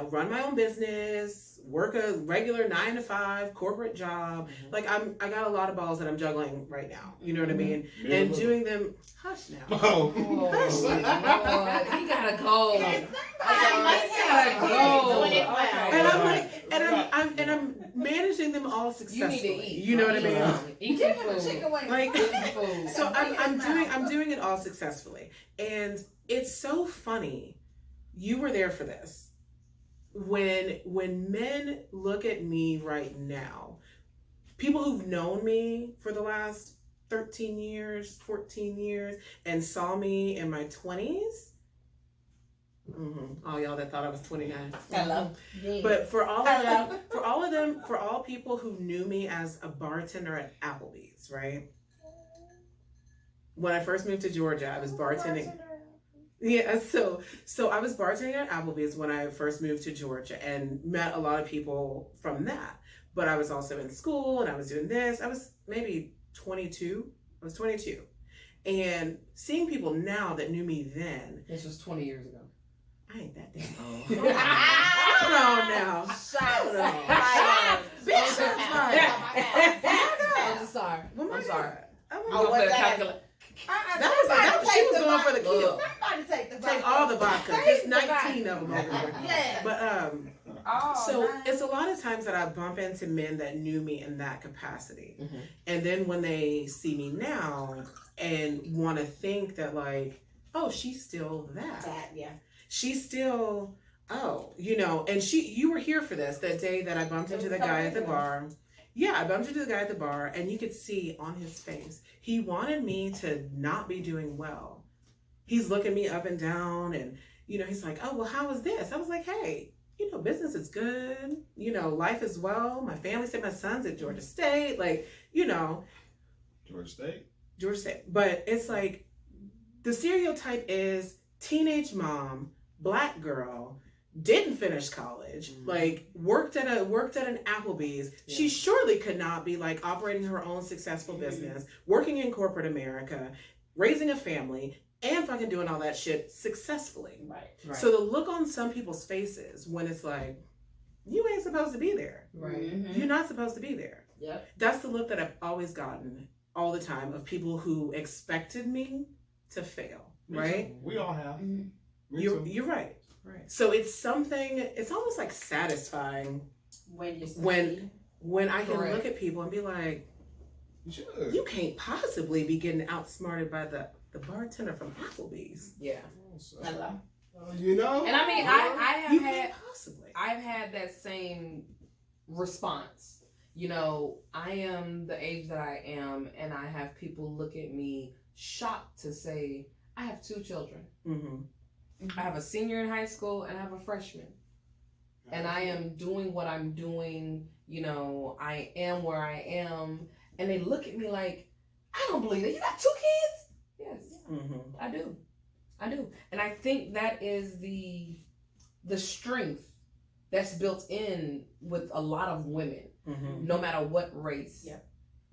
run my own business, work a regular 9-to-5 corporate job. Like I got a lot of balls that I'm juggling right now. You know what I mean? And doing them. Hush now. Oh. Oh, Lord. He gotta go. And I'm like, and I'm managing them all You successfully. need to eat. You know what I mean? Eat Give some him a food. chicken wing. Like, Eat some food. so I'm doing it all successfully, and it's so funny. You were there for this. when men look at me right now, people who've known me for the last 13 years, 14 years, and saw me in my 20s. All y'all that thought I was 29. Hello. But for all of Hello. them, for all people who knew me as a bartender at Applebee's, right? When I first moved to Georgia, I was bartending. Yeah, so I was bartending at Applebee's when I first moved to Georgia and met a lot of people from that. But I was also in school and I was doing this. I was maybe 22. I was 22. And seeing people now that knew me then. This was 20 years ago. I ain't that damn old. Hold on now. Shots fired. Big shots fired. I'm sorry. Oh my I'm sorry. God. Oh my I'm God. gonna that? calculate. That was she was going for the kill. Somebody take the Take all the vodka. There's 19 of them over there. Yeah. But so it's a lot of times that I bump into men that knew me in that capacity. Mhm. And then when they see me now and want to think that like, oh, she's still that. Yeah. She's still, oh, and you were here for this, that day that I bumped into the guy at the bar. Yeah, I bumped into the guy at the bar and you could see on his face, he wanted me to not be doing well. He's looking me up and down and, he's like, oh, well, how was this? I was like, hey, business is good. Life is well. My family said my son's at Georgia State. Like, Georgia State. Georgia State. But it's like, the stereotype is teenage mom, Black girl, didn't finish college, like worked at an Applebee's. Yeah. She surely could not be like operating her own successful business, working in corporate America, raising a family, and fucking doing all that shit successfully. Right. So the look on some people's faces when it's like, you ain't supposed to be there. Right. Mm-hmm. You're not supposed to be there. Yep. That's the look that I've always gotten all the time of people who expected me to fail. Right? We all have. Mm-hmm. You're right. Right. So it's something. It's almost like satisfying when I can look at people and be like, you can't possibly be getting outsmarted by the bartender from Applebee's. Yeah. Hello. And I mean, I've had that same response. I am the age that I am, and I have people look at me shocked to say, I have 2 children. Mm-hmm. I have a senior in high school and I have a freshman. And I am doing what I'm doing. I am where I am. And they look at me like, I don't believe it. You got 2 kids? Yes, Mm-hmm. I do. And I think that is the strength that's built in with a lot of women, no matter what race,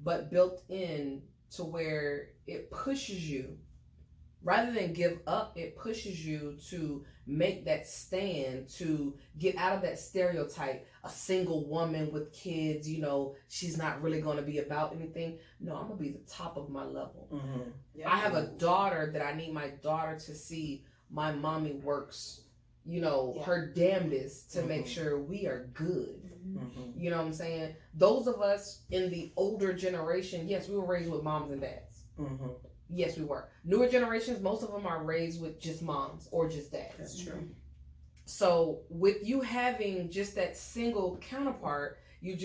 but built in to where it pushes you. Rather than give up, it pushes you to make that stand, to get out of that stereotype. A single woman with kids, she's not really going to be about anything. No, I'm going to be the top of my level. Mm-hmm. Yep. I have a daughter that I need my daughter to see my mommy works, her damnedest to make sure we are good. Mm-hmm. You know what I'm saying? Those of us in the older generation, yes, we were raised with moms and dads. Mm-hmm. Yes, we were. Newer generations, most of them are raised with just moms or just dads. That's true. So with you having just that single counterpart, you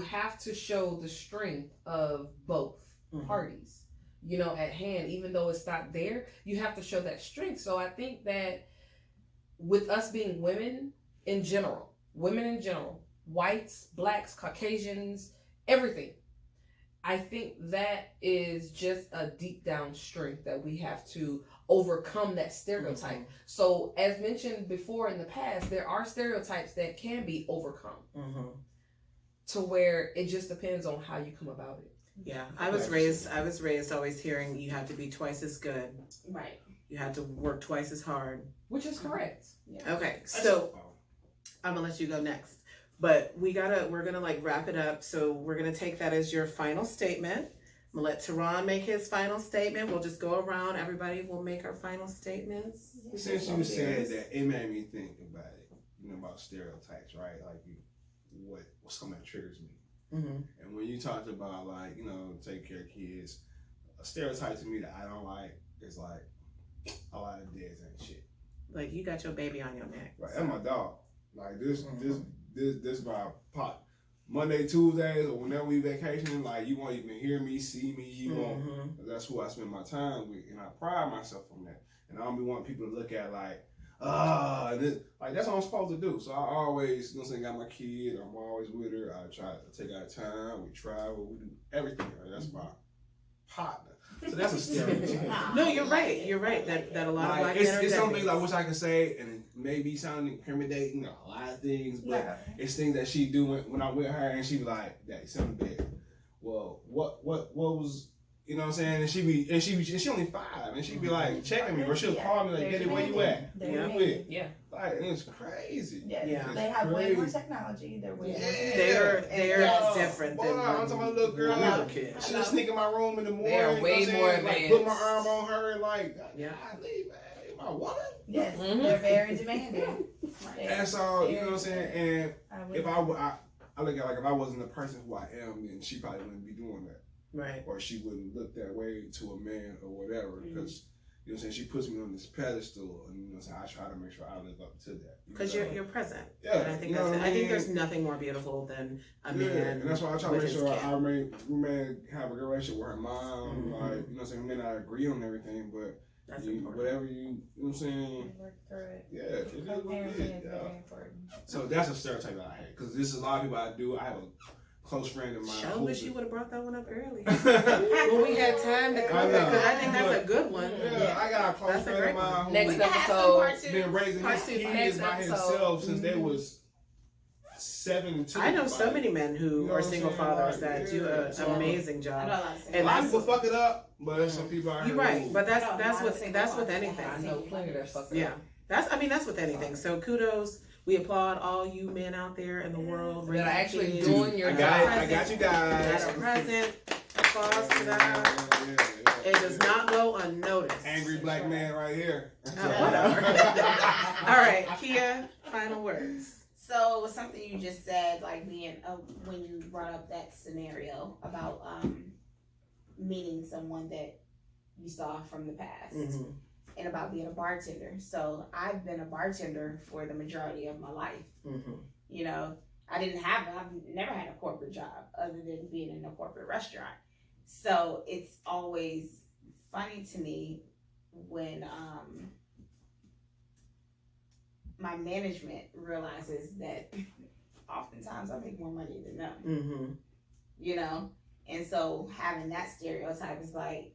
have to show the strength of both parties, at hand. Even though it's not there, you have to show that strength. So I think that with us being women in general, whites, blacks, Caucasians, everything, I think that is just a deep down strength that we have to overcome that stereotype. Mm-hmm. So as mentioned before in the past, there are stereotypes that can be overcome to where it just depends on how you come about it. Yeah, I was raised always hearing you have to be twice as good. Right. You have to work twice as hard. Which is correct. Yeah. Okay, so I'm gonna let you go next. But we're gonna like wrap it up. So we're gonna take that as your final statement. I'm gonna let Teron make his final statement. We'll just go around. Everybody will make our final statements. Since you said that, it made me think about it. About stereotypes, right? Like what's something that triggers me. Mm-hmm. And when you talked about take care of kids, a stereotype to me that I don't like is like a lot of dads and shit. Like you got your baby on your neck. Right, that's my dog. Like this by pot. Monday, Tuesdays, or whenever we vacationing, like you won't even hear me, see me. You won't. That's who I spend my time with, and I pride myself on that. And I don't be wanting people to look at like, like that's what I'm supposed to do. So I always, you know, what I'm saying, got my kid. I'm always with her. I try to take out time. We travel. We do everything. Right? That's my partner. So that's a stereotype. No, you're right. You're right. That a lot of black men are it's some deadbeats. things I wish I could say, and it may be sounding incriminating, a lot of things, but No. it's things that she do when I'm with her, and she be like, "Daddy, sit in bed." Well, what was, you know what I'm saying? And she only 5, and she be like checking me, or she'll call me like, "Daddy, where you at? Who you with?" Yeah. Like, it's crazy. Yes. Yeah. They have way more Crazy. technology. They're way more. They're Yes. different Boy, than I'm when talking about a little girl. we were kids. She'll sneak in my room in the morning. They are you know way what I'm saying? more Like, put my advanced. arm on her and like, Yeah. leave, man. My woman. Yes, Mhm. they're very demanding. And so, you know what I'm saying? And would- if I look at like if I wasn't the person who I am, then she probably wouldn't be doing that, Right. or she wouldn't look that way to a man or whatever. Because you know what I'm saying, she puts me on this pedestal, and you know what I'm saying, I try to make sure I live up to that. Because you're present. Yeah, And I think you know that's. what I think mean? there's nothing more beautiful than a Yeah, man. and that's why I try to with make his sure kid. I remain have a good relationship with her mom. Mhm. Like, you know what I'm saying, we may not agree on everything, but That's you, important. whatever you know what I'm saying. Work through it. Yeah, it is what it Co-parenting is. is Yeah. very important. So that's a stereotype that I hate, because this is a lot of people I do. I have a close friend of mine. Sure wish you would have brought that one up early. yeah, When we had time to cover it, because I think that's a But- good one. I got a close That's a friend great of mine who Next We can have some episode. part 2. been raising Part his two, kids next by episode. himself since they was 7 and 2. I know so Like, many men who you know are what I'm single saying? fathers Like, that do yeah. an amazing I know job. a lot of And a lot that's- of people fuck it up, but there's some people out You're here right, who- but I know a lot that's of with single that's with fathers that anything. I know plenty that fuck Yeah, that's that's with anything. So kudos. We applaud all you men out there in the world That are raising actually kids, doing your I got it. job. I got you guys. that are present. Applause to that. Yeah. It does not go unnoticed. Angry black man right here. whatever. All right, Kia. Final words. So something you just said, like being when you brought up that scenario about meeting someone that you saw from the past, Mm-hmm. and about being a bartender. So I've been a bartender for the majority of my life. Mm-hmm. You know, I've never had a corporate job other than being in a corporate restaurant. So it's always funny to me when my management realizes that oftentimes I make more money than them, Mm-hmm. you know? And so having that stereotype is like,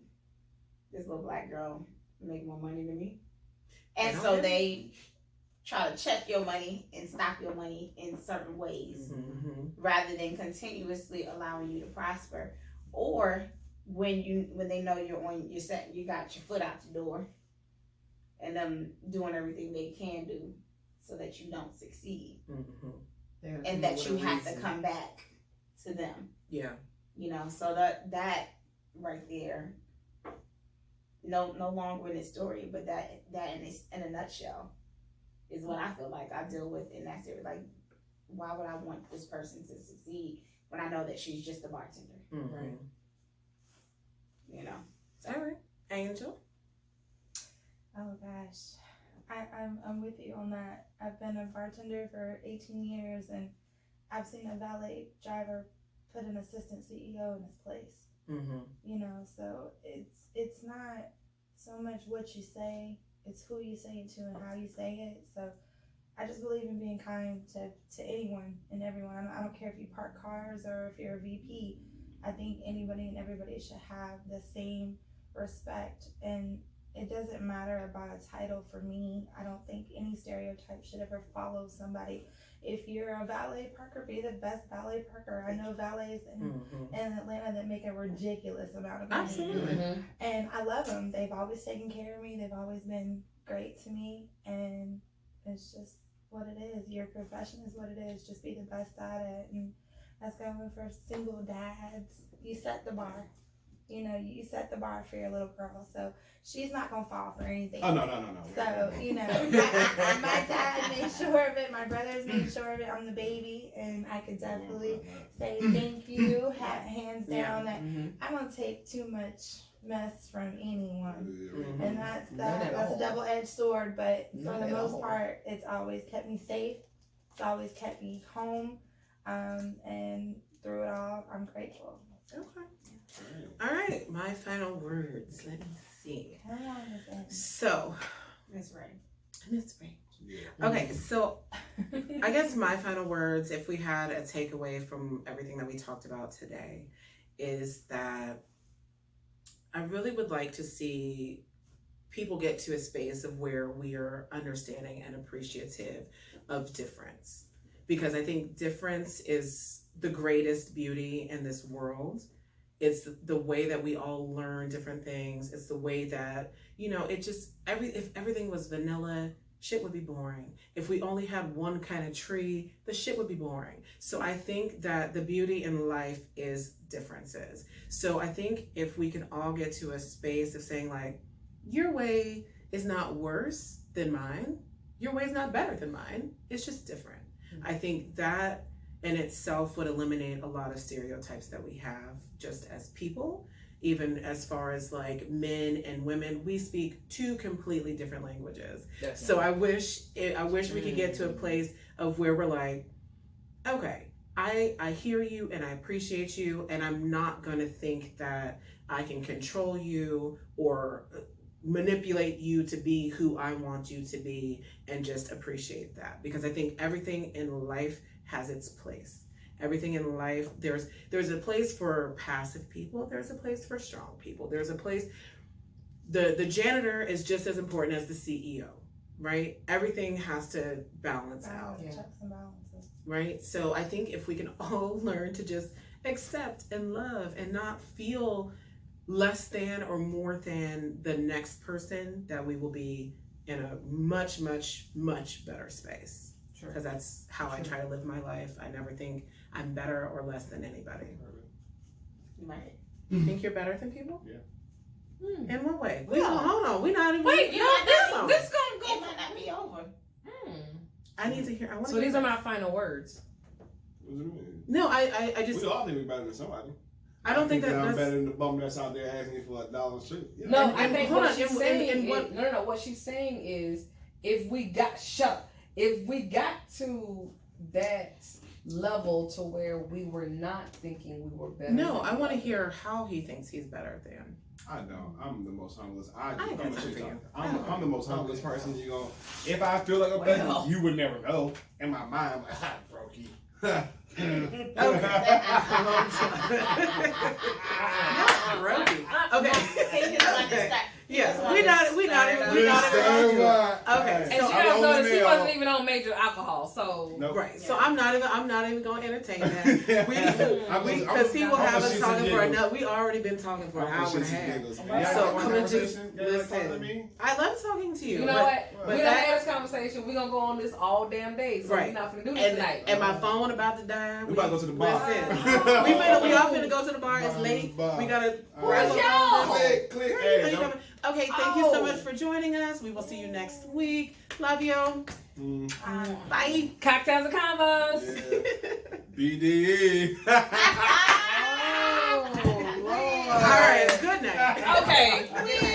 this little black girl make more money than me. And so Okay. they try to check your money and stop your money in certain ways Mm-hmm. rather than continuously allowing you to prosper. Or when they know you're on your set, you got your foot out the door, and them doing everything they can do so that you don't succeed, Mm-hmm. and that you have to come back to them. Yeah. You know, so that right there, no longer in the story, but that in a nutshell is what I feel like I deal with in that series. Like, why would I want this person to succeed when I know that she's just a bartender? Mm-hmm. You know. All right, Angel. Oh gosh, I'm with you on that. I've been a bartender for 18 years, and I've seen a valet driver put an assistant CEO in his place. Mm-hmm. You know, so it's not so much what you say, it's who you say it to and how you say it. So I just believe in being kind to anyone and everyone. I don't care if you park cars or if you're a VP. I think anybody and everybody should have the same respect, and it doesn't matter about a title for me. I don't think any stereotype should ever follow somebody. If you're a valet parker, be the best valet parker. I know valets in Atlanta that make a ridiculous amount of money. Absolutely. Mm-hmm. And I love them. They've always taken care of me. They've always been great to me. And it's just what it is. Your profession is what it is. Just be the best at it. And that's going for single dads. You set the bar. You know, you set the bar for your little girl. So she's not going to fall for anything. Oh, no. So, you know, my dad made sure of it. My brothers made sure of it. I'm the baby. And I could definitely say thank you, hands down, that I don't take too much mess from anyone. And that's a double-edged sword, but for the most part, it's always kept me safe. It's always kept me home. And through it all, I'm grateful. Okay. All right. My final words. Let me see. Come on, Miss Annie. So, That's right. Miss Ray. Yeah. Okay, so I guess my final words, if we had a takeaway from everything that we talked about today, is that I really would like to see people get to a space of where we are understanding and appreciative of difference. Because I think difference is the greatest beauty in this world. It's the way that we all learn different things. It's the way that, it just, if everything was vanilla, shit would be boring. If we only had one kind of tree, the shit would be boring. So I think that the beauty in life is differences. So I think if we can all get to a space of saying like, your way is not worse than mine. Your way is not better than mine. It's just different. I think that in itself would eliminate a lot of stereotypes that we have just as people. Even as far as like men and women, we speak two completely different languages. Definitely. So I wish we could get to a place of where we're like, okay, I hear you and I appreciate you, and I'm not gonna think that I can control you or manipulate you to be who I want you to be, and just appreciate that. Because I think everything in life has its place. Everything in life, there's a place for passive people. There's a place for strong people. There's a place, the janitor is just as important as the CEO, right? Everything has to balance out, Checks and balances. right? So I think if we can all learn to just accept and love and not feel less than or more than the next person, that we will be in a much, much, much better space. Because that's how I try to live my life. I never think I'm better or less than anybody. Right. You think you're better than people? Yeah. In what way? Well, Hold on. We're not even. Wait, You no, know, this gonna It go. might not be over. I need to hear. I want So these are my final words. What do you mean? No, I just. We all think we're better than somebody. I don't think I'm that's. better than the bum that's out there asking for $1 too. Yeah. No, And- I and think hold what on, she's and saying what- is, no. What she's saying is, if we got to that level to where we were not thinking we were better. No, than I want to others. hear how he thinks he's better than. I don't. I'm the most humblest. I ain't got time for you. I'm the most humblest person you gonna. If I feel like I'm better, Well. you would never know. In my mind, I'm like, ha, brokey. Roby. Okay. He just understand. Yeah, we not even. Okay, And so she I'm guys only noticed she male. wasn't even on major alcohol, so. Nope. right. So I'm not even going to entertain that. Because he will I'm have a us shits talking and for giggles. another. We already been talking for an hour and a half. Y'all So got one I'm gonna just conversation? Y'all like talking to listen. me? I love talking to you. You know but- what? but We done that- had this conversation. We gonna go on this all damn day, so Right. we're not gonna do this tonight. And my phone about to die. We about to go to the bar. Listen, we all finna go to the bar. It's late. We gotta wrap Where's up y'all? all this. Click. Are Hey, you don't- coming? Okay, thank you so Oh. much for joining us. We will see you next week. Love you. Bye. Cocktails and combos. Yeah. BDE. All right. Good night. Okay.